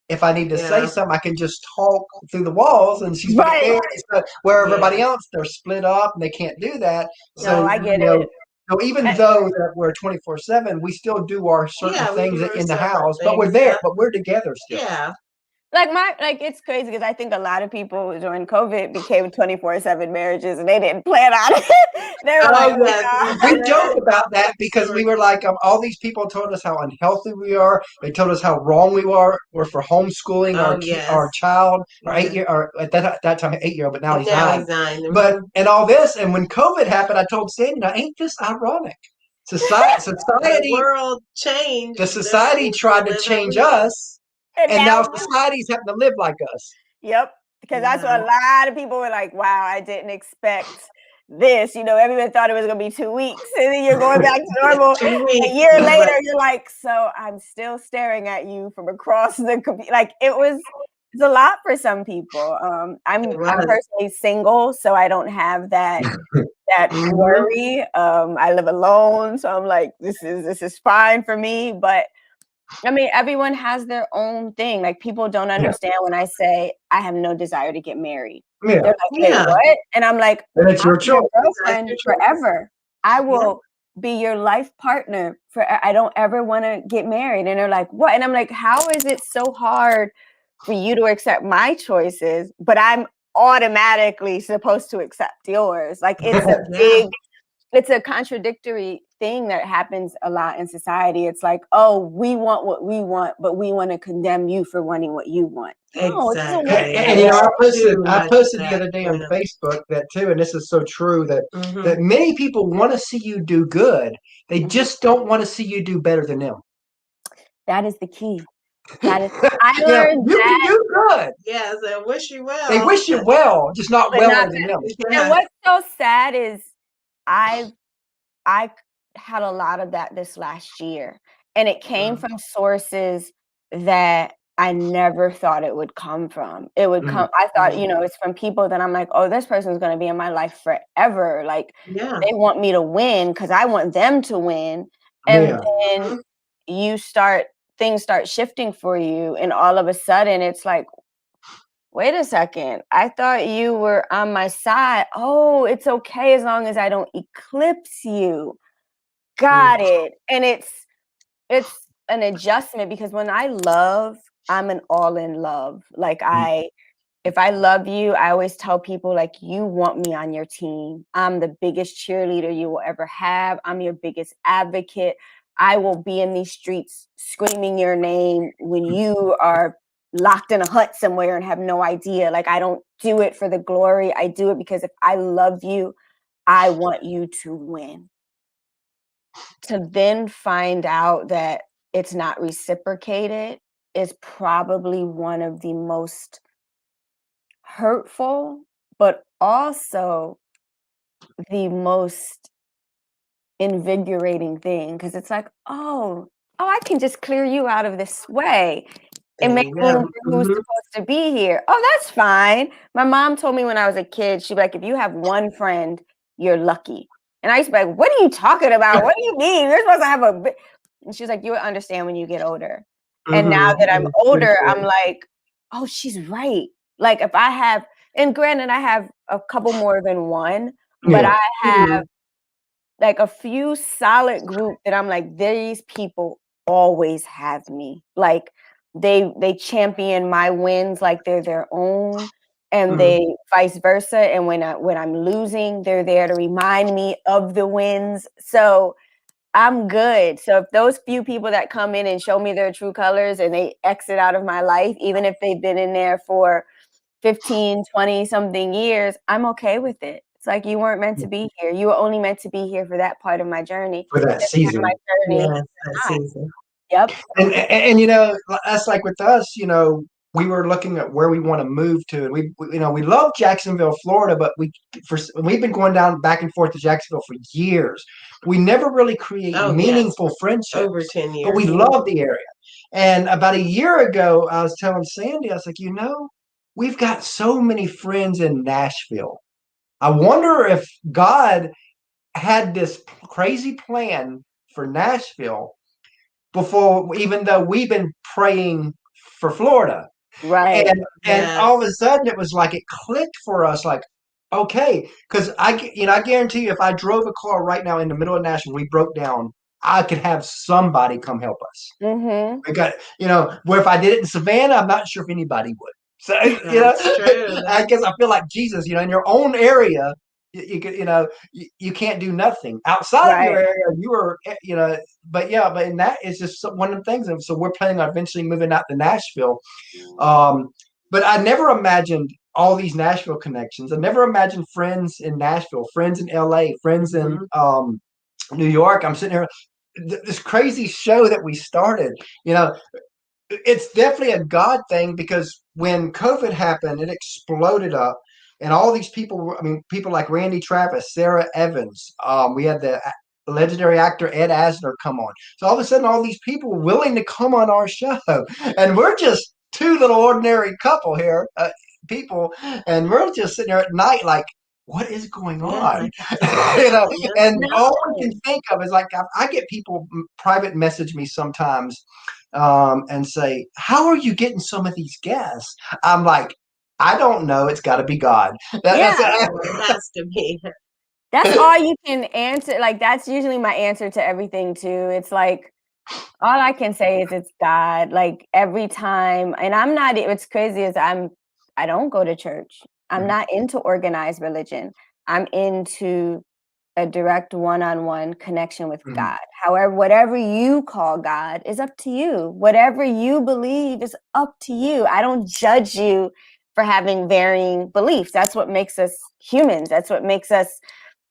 If I need to say something, I can just talk through the walls, and she's right there. Where everybody else, they're split up and they can't do that. So I get it. So even though that we're 24/7, we still do our certain things in the house, but we're there, but we're together still. Yeah. It's crazy because I think a lot of people during COVID became 24/7 marriages and they didn't plan on it. They were we joke about that because we were like, all these people told us how unhealthy we are. They told us how wrong we were for homeschooling our child, our 8-year, or at that time 8-year-old, but now he's 9. But and all this, and when COVID happened, I told Sandy, now ain't this ironic? Society, the world changed. The society tried to change us. And now society's having to live like us. Yep. Because that's what a lot of people were like, wow, I didn't expect this. Everyone thought it was going to be 2 weeks. And then you're going back to normal. A year later, you're like, so I'm still staring at you from across the computer. Like, it's a lot for some people. I'm personally single, so I don't have that worry. I live alone. So I'm like, this is fine for me. But I mean, everyone has their own thing. Like, people don't understand when I say I have no desire to get married. They're like, wait, what? And I'm like, it's your choice. Girlfriend forever. I will be your life partner I don't ever want to get married. And they're like, what? And I'm like, how is it so hard for you to accept my choices, but I'm automatically supposed to accept yours? Like, it's it's a contradictory thing that happens a lot in society. It's like, oh, we want what we want, but we want to condemn you for wanting what you want. Exactly. And I posted the other day on Facebook that too, and this is so true that that many people want to see you do good. They just don't want to see you do better than them. That is the key. I learned you can do good. Yes, they wish you well. They wish you well, just not well than them. And what's so sad is I had a lot of that this last year, and it came from sources that I never thought it would come from. It would come. I thought, it's from people that I'm like, oh, this person's going to be in my life forever. Like, they want me to win because I want them to win. And then things start shifting for you, and all of a sudden it's like, wait a second, I thought you were on my side. Oh, it's okay as long as I don't eclipse you. Got it. And it's an adjustment because when I love, I'm an all in love. Like, if I love you, I always tell people, like, you want me on your team. I'm the biggest cheerleader you will ever have. I'm your biggest advocate. I will be in these streets screaming your name when you are locked in a hut somewhere and have no idea. Like, I don't do it for the glory. I do it because if I love you, I want you to win. To then find out that it's not reciprocated is probably one of the most hurtful, but also the most invigorating thing because it's like, oh, I can just clear you out of this way and make room for who's supposed to be here. Oh, that's fine. My mom told me when I was a kid, she'd be like, if you have one friend, you're lucky. And I used to be like, what are you talking about? What do you mean? You're supposed to have a bit. And she's like, you'll understand when you get older. And now that I'm older, I'm like, oh, she's right. Like if I have, and granted, I have a couple more than one, but I have like a few solid group that I'm like, these people always have me. Like they champion my wins like they're their own, and they vice versa. And when I'm losing, they're there to remind me of the wins. So I'm good. So if those few people that come in and show me their true colors and they exit out of my life, even if they've been in there for 15, 20 something years, I'm okay with it. It's like you weren't meant to be here. You were only meant to be here for that part of my journey. For that season. My journey. Yes, that season. Yep. And you know, that's like with us, you know, we were looking at where we want to move to, and we you know, we love Jacksonville, Florida, but we've been going down back and forth to Jacksonville for years. We never really create meaningful friendships. Over 10 years. But we love the area. And about a year ago, I was telling Sandy, I was like, you know, we've got so many friends in Nashville. I wonder if God had this crazy plan for Nashville before, even though we've been praying for Florida. Right. And all of a sudden it was like it clicked for us, like, okay, because I guarantee you if I drove a car right now in the middle of Nashville, we broke down, I could have somebody come help us. Because, you know, where if I did it in Savannah, I'm not sure if anybody would. So, you know, I guess I feel like Jesus, you know, in your own area, you could, you know, you can't do nothing outside of your area. You were, you know, but in that, it's just one of the things. And so we're planning on eventually moving out to Nashville. But I never imagined all these Nashville connections. I never imagined friends in Nashville, friends in LA, friends in New York. I'm sitting here, this crazy show that we started, you know, it's definitely a God thing, because when COVID happened, it exploded up. And all these people, I mean, people like Randy Travis, Sarah Evans, we had the legendary actor Ed Asner come on. So all of a sudden, all these people were willing to come on our show. And we're just two little ordinary couple here, people. And we're just sitting there at night like, what is going on? You know, and all we can think of is like, I get people private message me sometimes and say, how are you getting some of these guests? I'm like, I don't know. It's got to be God. It has to be. That's all you can answer. Like, that's usually my answer to everything too. It's like, all I can say is it's God. Like every time, and I'm not, what's crazy is I don't go to church. I'm not into organized religion. I'm into a direct one-on-one connection with God. However, whatever you call God is up to you. Whatever you believe is up to you. I don't judge you for having varying beliefs. That's what makes us humans. That's what makes us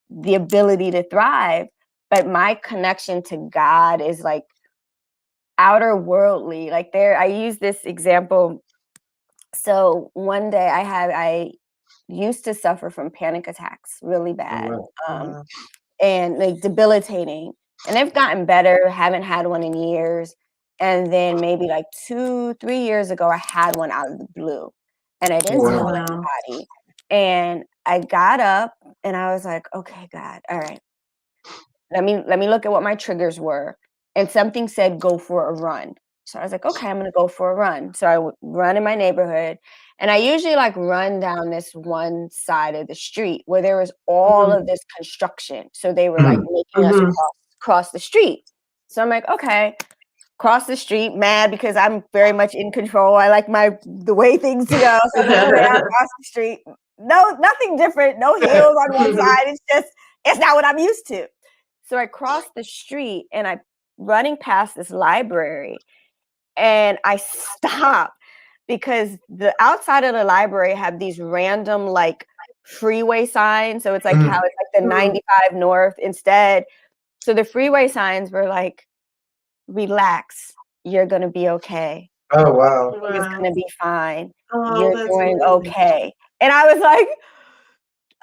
the ability to thrive. But my connection to God is like outer worldly. Like I use this example. So one day I used to suffer from panic attacks really bad, and like debilitating. And they've gotten better, haven't had one in years. And then maybe like 2-3 years ago, I had one out of the blue, and I didn't tell anybody. And I got up and I was like, okay, God, all right. Let me look at what my triggers were. And something said, go for a run. So I was like, okay, I'm going to go for a run. So I would run in my neighborhood, and I usually like run down this one side of the street where there was all of this construction. So they were like making us cross the street. So I'm like, okay, cross the street, mad because I'm very much in control. I like the way things go. So I'm like, okay, I cross the street. No, nothing different. No heels on one side. It's not what I'm used to. So I crossed the street and I'm running past this library, and I stopped because the outside of the library have these random like freeway signs. So it's like how it's like the 95 North instead. So the freeway signs were like, relax, you're going to be okay. Oh, wow. It's going to be fine. You're doing okay. And I was like,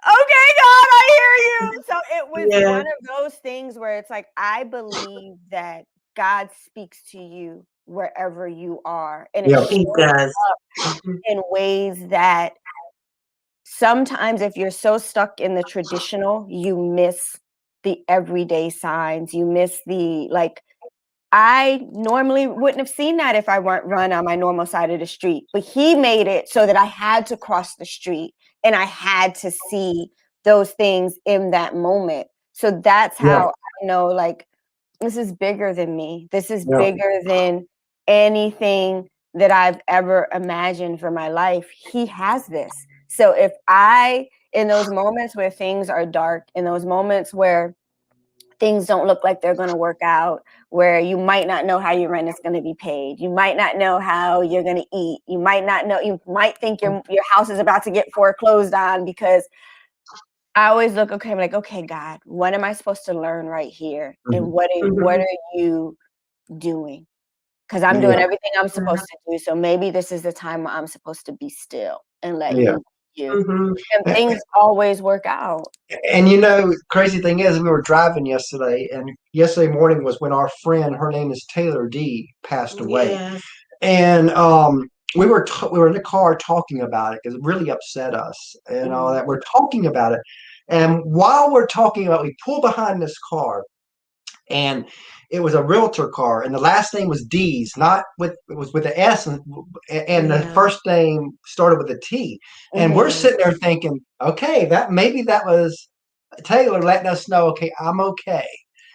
okay, God, I hear you. So it was Yeah. one of those things where it's like, I believe that God speaks to you wherever you are. And it Yeah. He shows does. up in ways that sometimes if you're so stuck in the traditional, you miss the everyday signs. You miss the, like, I normally wouldn't have seen that if I weren't run on my normal side of the street, but he made it so that I had to cross the street and I had to see those things in that moment. So that's Yeah. how I know, like, this is bigger than me. This is Yeah. bigger than anything that I've ever imagined for my life. He has this. So if I, in those moments where things are dark, in those moments where things don't look like they're going to work out, where you might not know how your rent is going to be paid, you might not know how you're going to eat, you might not know, you might think your house is about to get foreclosed on, because I always look, okay, I'm like, okay, God, what am I supposed to learn right here? And what are you doing? Because I'm doing Yeah. everything I'm supposed to do. So maybe this is the time where I'm supposed to be still and let Yeah. you. And things always work out. And crazy thing is, we were driving yesterday, and yesterday morning was when our friend, her name is Taylor D, passed away. Yes. And we were in the car talking about it because it really upset us and all that. We're talking about it, and while we're talking about it, we pull behind this car, and it was a realtor car, and the last name was D's, it was with an S, and the first name started with a T. And we're sitting there thinking, okay, that was Taylor letting us know, okay, I'm okay.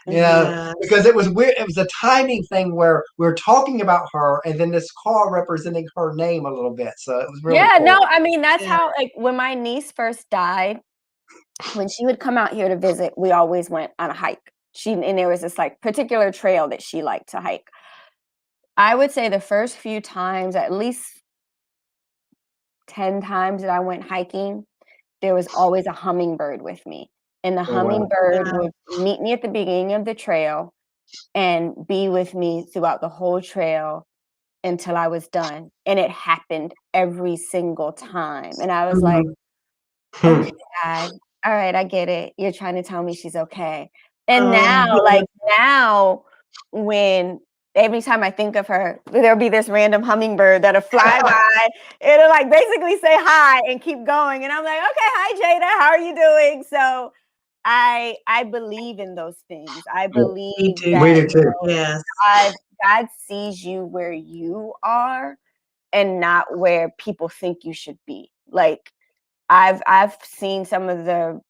Because it was weird. It was a timing thing where we were talking about her, and then this car representing her name a little bit. So it was really Yeah, cool. no, I mean, that's how, like, when my niece first died, when she would come out here to visit, we always went on a hike. And there was this, like, particular trail that she liked to hike. I would say the first few times, at least 10 times that I went hiking, there was always a hummingbird with me. And the Oh, wow. hummingbird would meet me at the beginning of the trail and be with me throughout the whole trail until I was done. And it happened every single time. And I was like, okay, God, all right, I get it. You're trying to tell me she's okay. And now, when every time I think of her, there'll be this random hummingbird that'll fly by. It'll, like, basically say hi and keep going. And I'm like, okay, hi, Jada, how are you doing? So I believe in those things. I believe We that do too. Yes. God sees you where you are and not where people think you should be. Like, I've seen some of the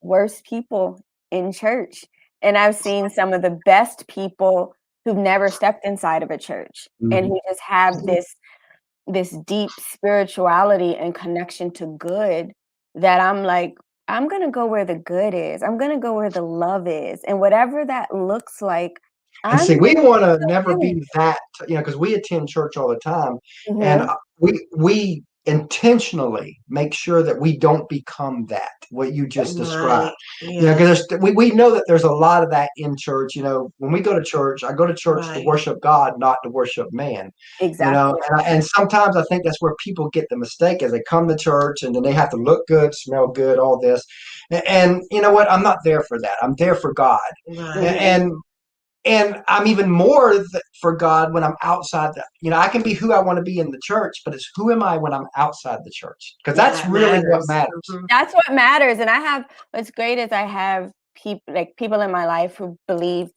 worst people in church, and I've seen some of the best people who've never stepped inside of a church and who just have this deep spirituality and connection to good, that I'm like, I'm gonna go where the good is. I'm gonna go where the love is, and whatever that looks like, And I'm see, we going want to to never do be that, because we attend church all the time, and it. we intentionally make sure that we don't become that, what you just described. Right. Yeah. Because we know that there's a lot of that in church. When we go to church, I go to church to Right. worship God, not to worship man. Exactly. And sometimes I think that's where people get the mistake, as they come to church and then they have to look good, smell good, all this. And you know what? I'm not there for that. I'm there for God. Right. And I'm even more for God when I'm outside. I can be who I want to be in the church, but it's who am I when I'm outside the church? Because that's That really what matters. matters. That's what matters. And what's great is I have people in my life who believe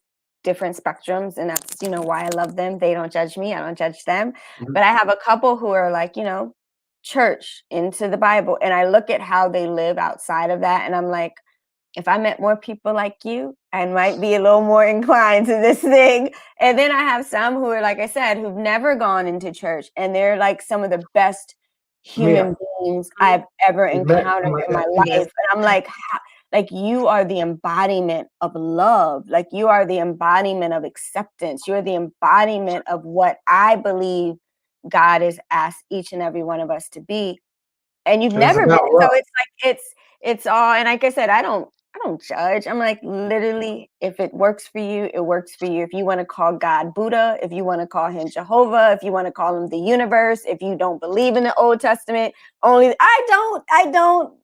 different spectrums, and that's, why I love them. They don't judge me, I don't judge them. But I have a couple who are like, church, into the Bible, and I look at how they live outside of that, and I'm like, if I met more people like you, I might be a little more inclined to this thing. And then I have some who are, like I said, who've never gone into church, and they're like some of the best human beings I've ever encountered in my life. And I'm like, you are the embodiment of love. Like, you are the embodiment of acceptance. You're the embodiment of what I believe God has asked each and every one of us to be. And you've never been. So it's like, it's all, and like I said, I don't judge. I'm like, literally, if it works for you, it works for you. If you want to call God Buddha, if you want to call him Jehovah, if you want to call him the universe, if you don't believe in the Old Testament, I don't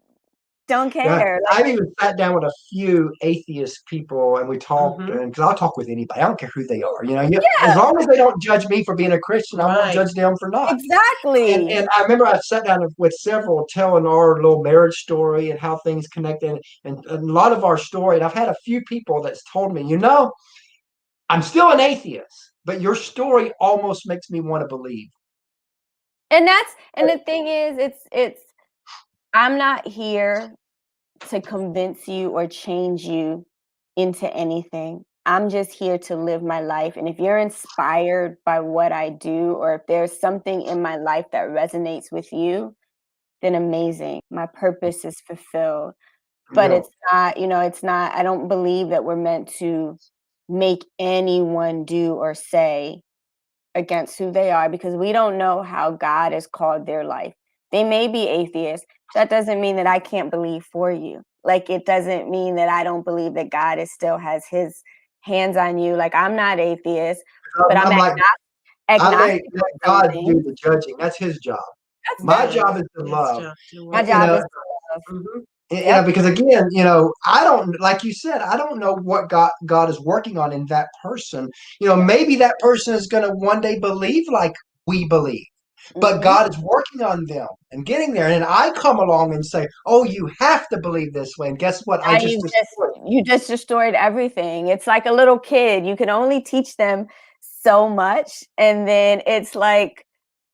don't Yeah, care. I've even sat down with a few atheist people and we talked, and because I'll talk with anybody, I don't care who they are. As Yeah, long as they don't judge me for being a Christian, I won't Right. judge them for not. exactly. And I remember I sat down with several telling our little marriage story and how things connected, and a lot of our story. And I've had a few people that's told me, I'm still an atheist, but your story almost makes me want to believe. And the thing is, it's I'm not here to convince you or change you into anything. I'm just here to live my life. And if you're inspired by what I do, or if there's something in my life that resonates with you, then amazing. My purpose is fulfilled. But Yeah. it's not, it's not, I don't believe that we're meant to make anyone do or say against who they are, because we don't know how God has called their life. They may be atheists. That doesn't mean that I can't believe for you. Like, it doesn't mean that I don't believe that God still has his hands on you. Like, I'm not atheist, but I'm like, I agnostic let on God something. do the judging. That's His job. That's My good. job is to love. My job is to love. Yep. Because again, I don't, like you said, I don't know what God is working on in that person. Maybe that person is going to one day believe like we believe, but Mhm. God is working on them and getting there. And I come along and say, "Oh, you have to believe this way." And guess what? I Now just destroyed. you just destroyed everything. It's like a little kid. You can only teach them so much, and then it's like,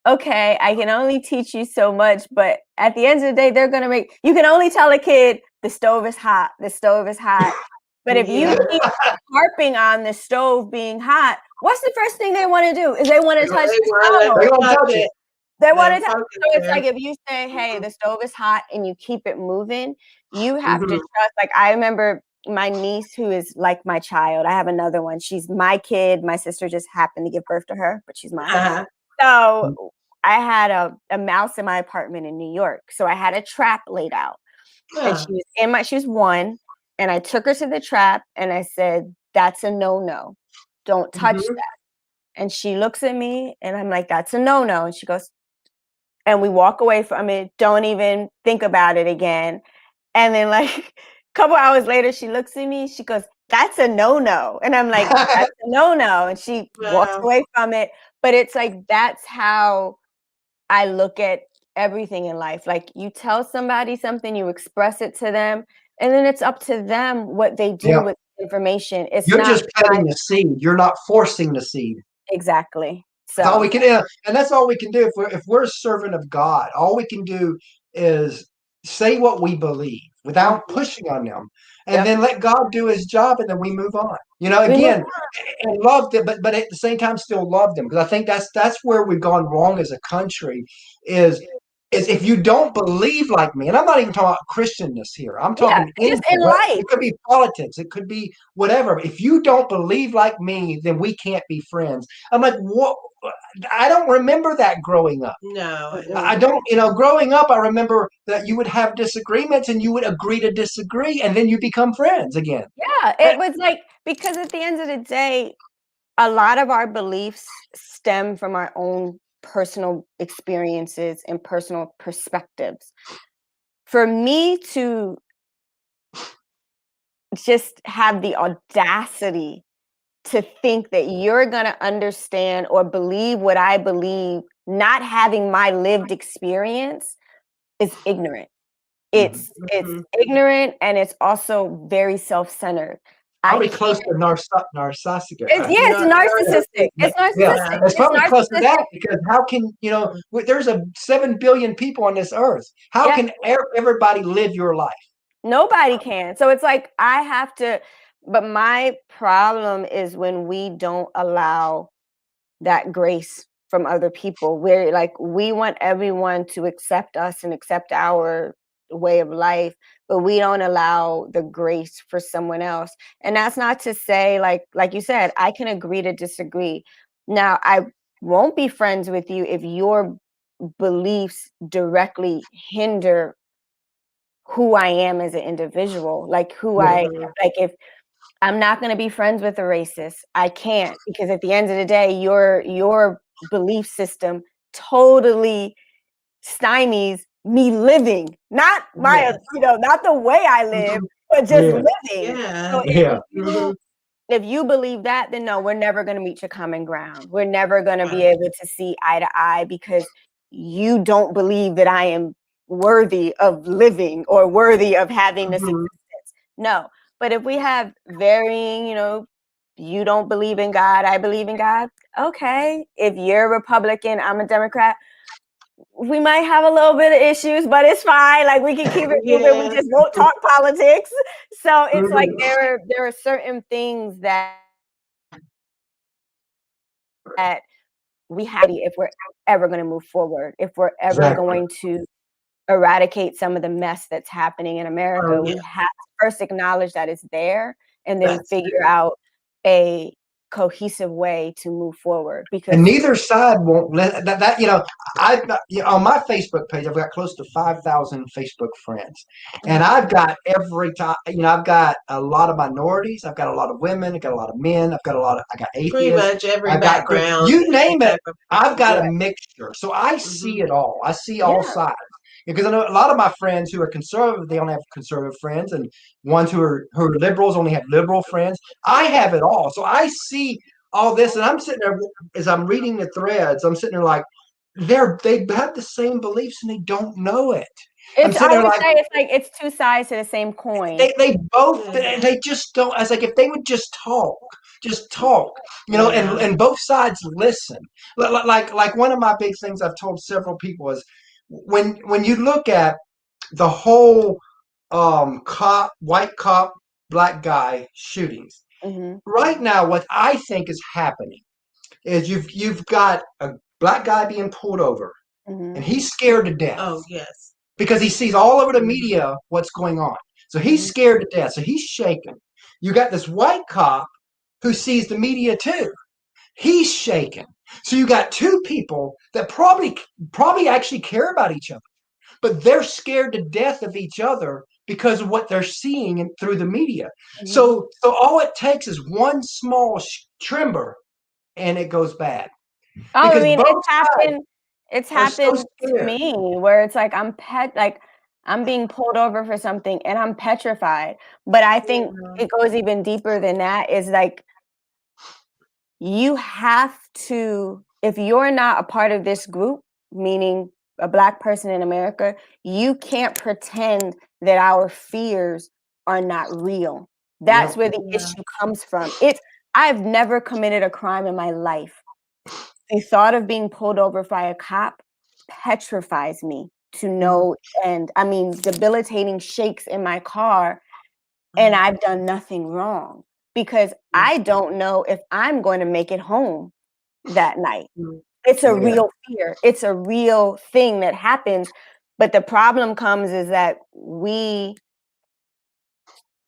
okay, I can only teach you so much, but at the end of the day, you can only tell a kid the stove is hot, the stove is hot. But if you keep harping on the stove being hot, what's the first thing they want to do? Is they want to touch the stove. They're gonna touch it. They want to touch it. So it's like, if you say, hey, the stove is hot, and you keep it moving, you have to trust. Like, I remember my niece, who is like my child. I have another one. She's my kid. My sister just happened to give birth to her, but she's mine. So I had a mouse in my apartment in New York. So I had a trap laid out. And she was one. And I took her to the trap and I said, that's a no-no. Don't touch that. And she looks at me and I'm like, that's a no-no. And she goes, and we walk away from it. Don't even think about it again. And then, like, a couple hours later, she looks at me. She goes, that's a no-no. And I'm like, that's a no-no. And she walks away from it. But it's like, that's how I look at everything in life. Like, you tell somebody something, you express it to them, and then it's up to them what they do with information. You're just planting the seed. You're not forcing the seed. Exactly. So that's all we can, and that's all we can do. If we're a servant of God, all we can do is say what we believe without pushing on them, and then let God do His job, and then we move on. Again, and love them, but at the same time still love them, because I think that's where we've gone wrong as a country. Is if you don't believe like me, and I'm not even talking about Christianness here. I'm talking just in life. It could be politics. It could be whatever. If you don't believe like me, then we can't be friends. I'm like, what? I don't remember that growing up. No. I don't, growing up, I remember that you would have disagreements and you would agree to disagree, and then you become friends again. Yeah, it was like, because at the end of the day, a lot of our beliefs stem from our own personal experiences and personal perspectives. For me to just have the audacity to think that you're going to understand or believe what I believe, not having my lived experience, is ignorant. It's ignorant, and it's also very self-centered. Probably close to narcissistic. It's narcissistic. It's narcissistic. Yeah, it's probably close to that, because how can, there's 7 billion people on this earth. How can everybody live your life? Nobody can. So it's like, I have to, but my problem is when we don't allow that grace from other people. We're like, we want everyone to accept us and accept our way of life, but we don't allow the grace for someone else. And that's not to say, like you said, I can agree to disagree. Now, I won't be friends with you if your beliefs directly hinder who I am as an individual. Like, if I'm not going to be friends with a racist, I can't, because at the end of the day, your belief system totally stymies me living, not my, not the way I live, but just living. So if you believe that, then no, we're never going to meet your common ground. We're never going to be able to see eye to eye because you don't believe that I am worthy of living or worthy of having this existence. No, but if we have varying, you don't believe in God, I believe in God. Okay, if you're a Republican, I'm a Democrat. We might have a little bit of issues, but it's fine. Like we can keep it moving. We just won't talk politics. So it's like there are certain things that we have if we're ever going to move forward, if we're ever going to eradicate some of the mess that's happening in America. We have to first acknowledge that it's there and then figure out a cohesive way to move forward, because and neither side won't let that I on my Facebook page I've got close to 5,000 Facebook friends, and I've got every time I've got a lot of minorities, I've got a lot of women, I've got a lot of men, I got atheists, pretty much every background, you name it. I've got a mixture, so I see it all. I see all sides. Because I know a lot of my friends who are conservative, they only have conservative friends, and ones who are liberals only have liberal friends. I have it all, so I see all this, and I'm sitting there as I'm reading the threads. I'm sitting there like they have the same beliefs and they don't know it. It's it's two sides to the same coin. They both they just don't. I was like, if they would just talk, and both sides listen. Like one of my big things I've told several people is when you look at the whole white cop, black guy shootings. Right now, what I think is happening is you've got a black guy being pulled over, and he's scared to death. Oh, yes. Because he sees all over the media what's going on. So he's scared to death. So he's shaken. You got this white cop who sees the media too. He's shaken. So you got two people that probably actually care about each other, but they're scared to death of each other because of what they're seeing through the media. So all it takes is one small tremor, and it goes bad. Oh, I mean, it's happened to me where it's like I'm being pulled over for something and I'm petrified. But I think it goes even deeper than that. Is like you have to, if you're not a part of this group, meaning a Black person in America, you can't pretend that our fears are not real. That's where the issue comes from. I've never committed a crime in my life. The thought of being pulled over by a cop petrifies me to no end. I mean, debilitating shakes in my car, and I've done nothing wrong because I don't know if I'm going to make it home that night. It's a real fear. It's a real thing that happens. But the problem comes is that we,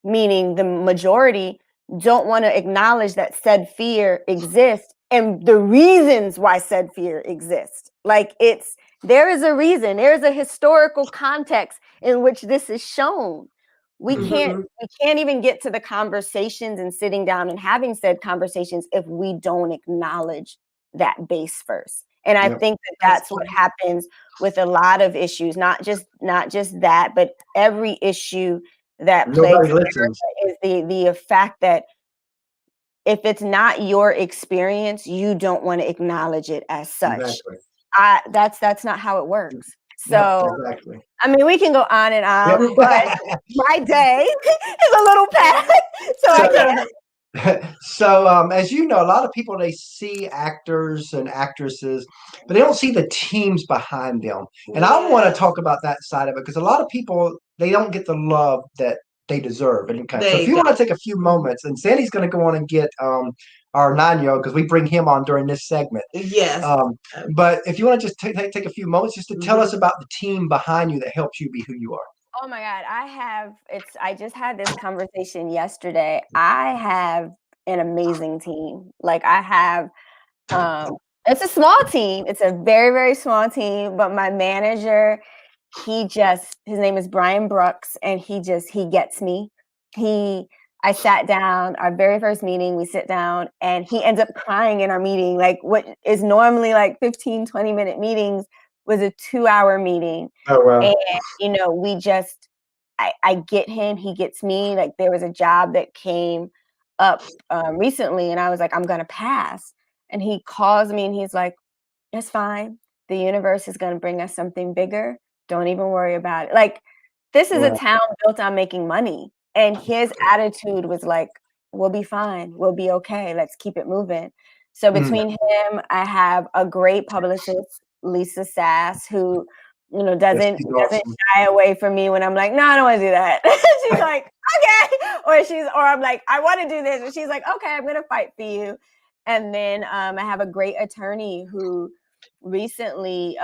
meaning the majority, don't want to acknowledge that said fear exists and the reasons why said fear exists. Like there is a reason, there is a historical context in which this is shown. We can't even get to the conversations and sitting down and having said conversations if we don't acknowledge that base first. And I think that's what happens with a lot of issues, not just that, but every issue that plagues America is the fact that if it's not your experience, you don't want to acknowledge it as such. Exactly. That's not how it works. So, I mean, we can go on and on, but my day is a little packed, so I can't. So, as you know, a lot of people, they see actors and actresses, but they don't see the teams behind them. And I want to talk about that side of it because a lot of people, they don't get the love that they deserve. So if you want to take a few moments, and Sandy's going to go on and get our 9-year-old because we bring him on during this segment. Yes. But if you want to just take a few moments just to tell us about the team behind you that helps you be who you are. Oh my God, I just had this conversation yesterday. I have an amazing team. Like I have, it's a small team. It's a very, very small team, but my manager, his name is Brian Brooks, and he gets me. I sat down, our very first meeting, we sit down, and he ends up crying in our meeting. Like what is normally like 15, 20-minute meetings was a 2-hour meeting. Oh wow. And, you know, I get him, he gets me. Like, there was a job that came up recently, and I was like, I'm gonna pass. And he calls me and he's like, it's fine. The universe is gonna bring us something bigger. Don't even worry about it. Like, this is a Wow. town built on making money. And his attitude was like, we'll be fine. We'll be okay. Let's keep it moving. So between him, I have a great publicist, Lisa Sass, who, you know, doesn't She's awesome. shy away from me when I'm like, no, I don't want to do that. She's like, okay. Or I'm like, I want to do this. And she's like, okay, I'm gonna fight for you. And then I have a great attorney who recently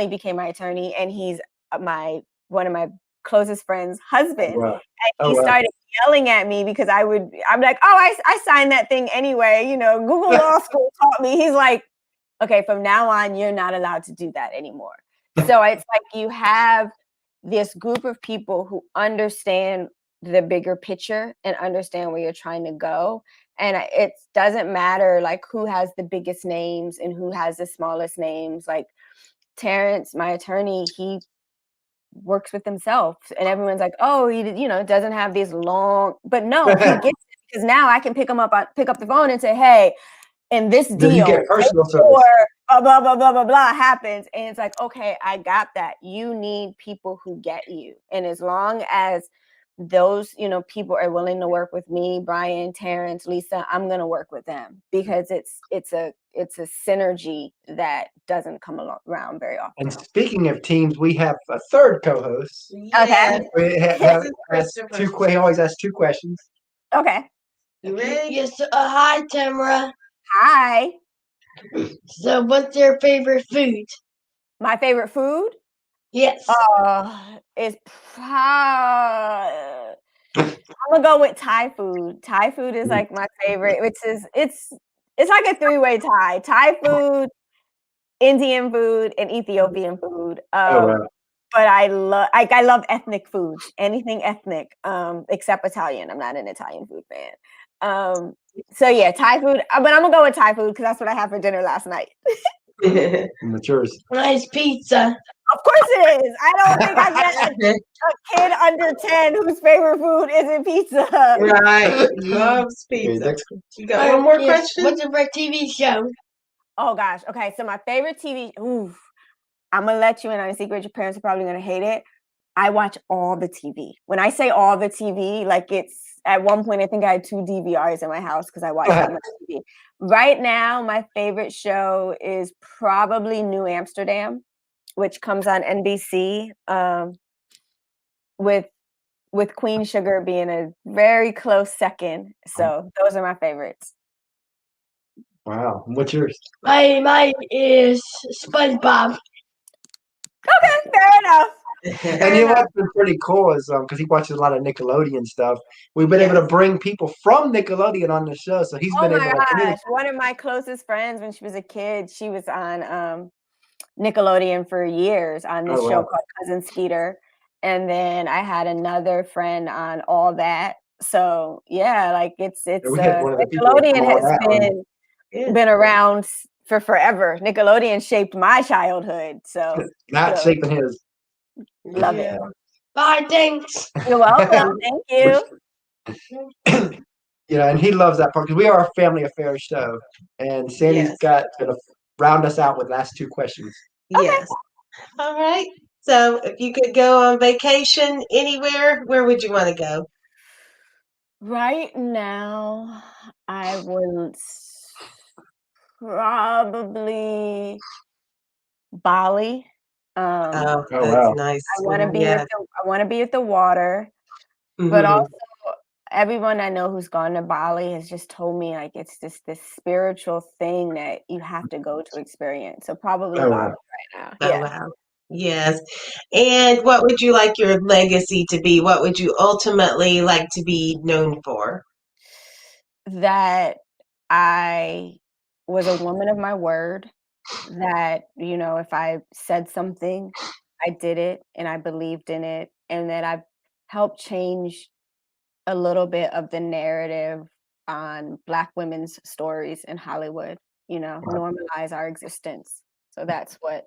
became my attorney, and he's one of my closest friends' husband. Wow. And he started yelling at me because I'm like, oh, I signed that thing anyway. You know, Google Law School taught me. He's like, okay, from now on, you're not allowed to do that anymore. So it's like you have this group of people who understand the bigger picture and understand where you're trying to go. And it doesn't matter like who has the biggest names and who has the smallest names. Like Terrence, my attorney, he works with himself, and everyone's like, oh, he, you know, doesn't have these long, but no, he gets it, because now I can pick up the phone and say, hey, in this deal, you get personal service. Blah, blah, blah, blah, blah, blah happens. And it's like, okay, I got that. You need people who get you. And as long as those, you know, people are willing to work with me, Brian, Terrence, Lisa, I'm going to work with them, because it's a synergy that doesn't come around very often. And speaking of teams, we have a third co-host. Okay. He always asks 2 questions. Okay. You ready? Yes. Hi, Tamara. Hi. So, what's your favorite food? My favorite food? Yes. Is I'm gonna go with Thai food. Thai food is like my favorite, which is it's like a 3-way tie. Thai food, Indian food, and Ethiopian food. Wow. But I love ethnic foods, anything ethnic, except Italian. I'm not an Italian food fan. So yeah, Thai food. But I'm gonna go with Thai food because that's what I had for dinner last night. What's yours? Nice pizza. Of course it is. I don't think I get a kid under 10 whose favorite food isn't pizza. Right. Loves pizza. You got one more question? What's your favorite TV show? Oh gosh. Okay. So my favorite TV. I'm gonna let you in on a secret. Your parents are probably gonna hate it. I watch all the TV. When I say all the TV, like it's at one point I think I had 2 DVRs in my house because I watched that much TV. Right now, my favorite show is probably New Amsterdam, which comes on NBC, with Queen Sugar being a very close second. So those are my favorites. Wow. What's yours? Mine is SpongeBob. Okay, fair enough. And you know what's been pretty cool is because he watches a lot of Nickelodeon stuff. We've been able to bring people from Nickelodeon on the show, so he's been able to communicate. One of my closest friends, when she was a kid, she was on Nickelodeon for years on this show called Cousin Skeeter. And then I had another friend on All That. So yeah, like it's Nickelodeon has been around for forever. Nickelodeon shaped my childhood. So not shaping his. Love it. Bye, thanks. You're welcome. Thank you. And he loves that part because we are a family affair show. And Sandy's going to round us out with last 2 questions. Yes. All right. So if you could go on vacation anywhere, where would you want to go? Right now, I would probably Bali. That's nice. I want to be at the water, but also everyone I know who's gone to Bali has just told me like it's just this spiritual thing that you have to go to experience. So probably Bali right now. Wow. Yes. And what would you like your legacy to be? What would you ultimately like to be known for? That I was a woman of my word, that, you know, if I said something, I did it and I believed in it, and that I've helped change a little bit of the narrative on Black women's stories in Hollywood, you know, normalize our existence. So that's what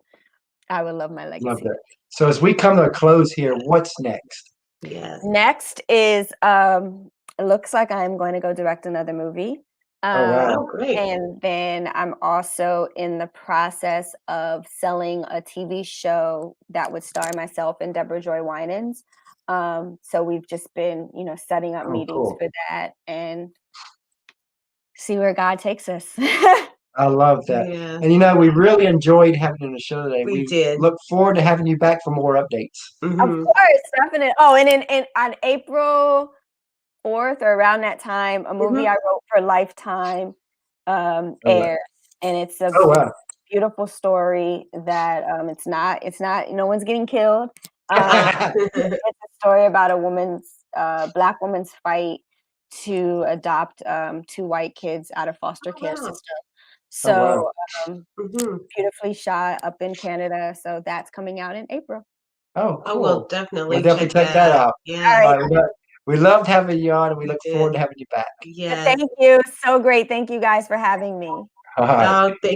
I would love my Love legacy. that. So as we come to a close here, what's next? Yes. Next is it looks like I'm going to go direct another movie. Oh, wow. Oh, great. And then I'm also in the process of selling a TV show that would star myself and Deborah Joy Winans. So we've just been, setting up Oh, meetings cool. for that and see where God takes us. I love that. Yeah. And we really enjoyed having you on the show today. We did. Look forward to having you back for more updates. Of Mhm. course, definitely. Oh, and on April 4th or around that time, a movie Mhm. I wrote for Lifetime wow. aired, and it's a Oh, wow. beautiful story that it's not no one's getting killed. It's a story about a black woman's fight to adopt 2 white kids out of foster Oh, care wow. system. Oh, wow. So Mhm. beautifully shot up in Canada. So that's coming out in April. Oh, Oh, we'll cool. definitely We'll definitely check check that out. All Yeah. right. All right. We loved having you on, and we We look did. forward to having you back. Yes. Thank you. So great. Thank you guys for having me. All right. Oh, thanks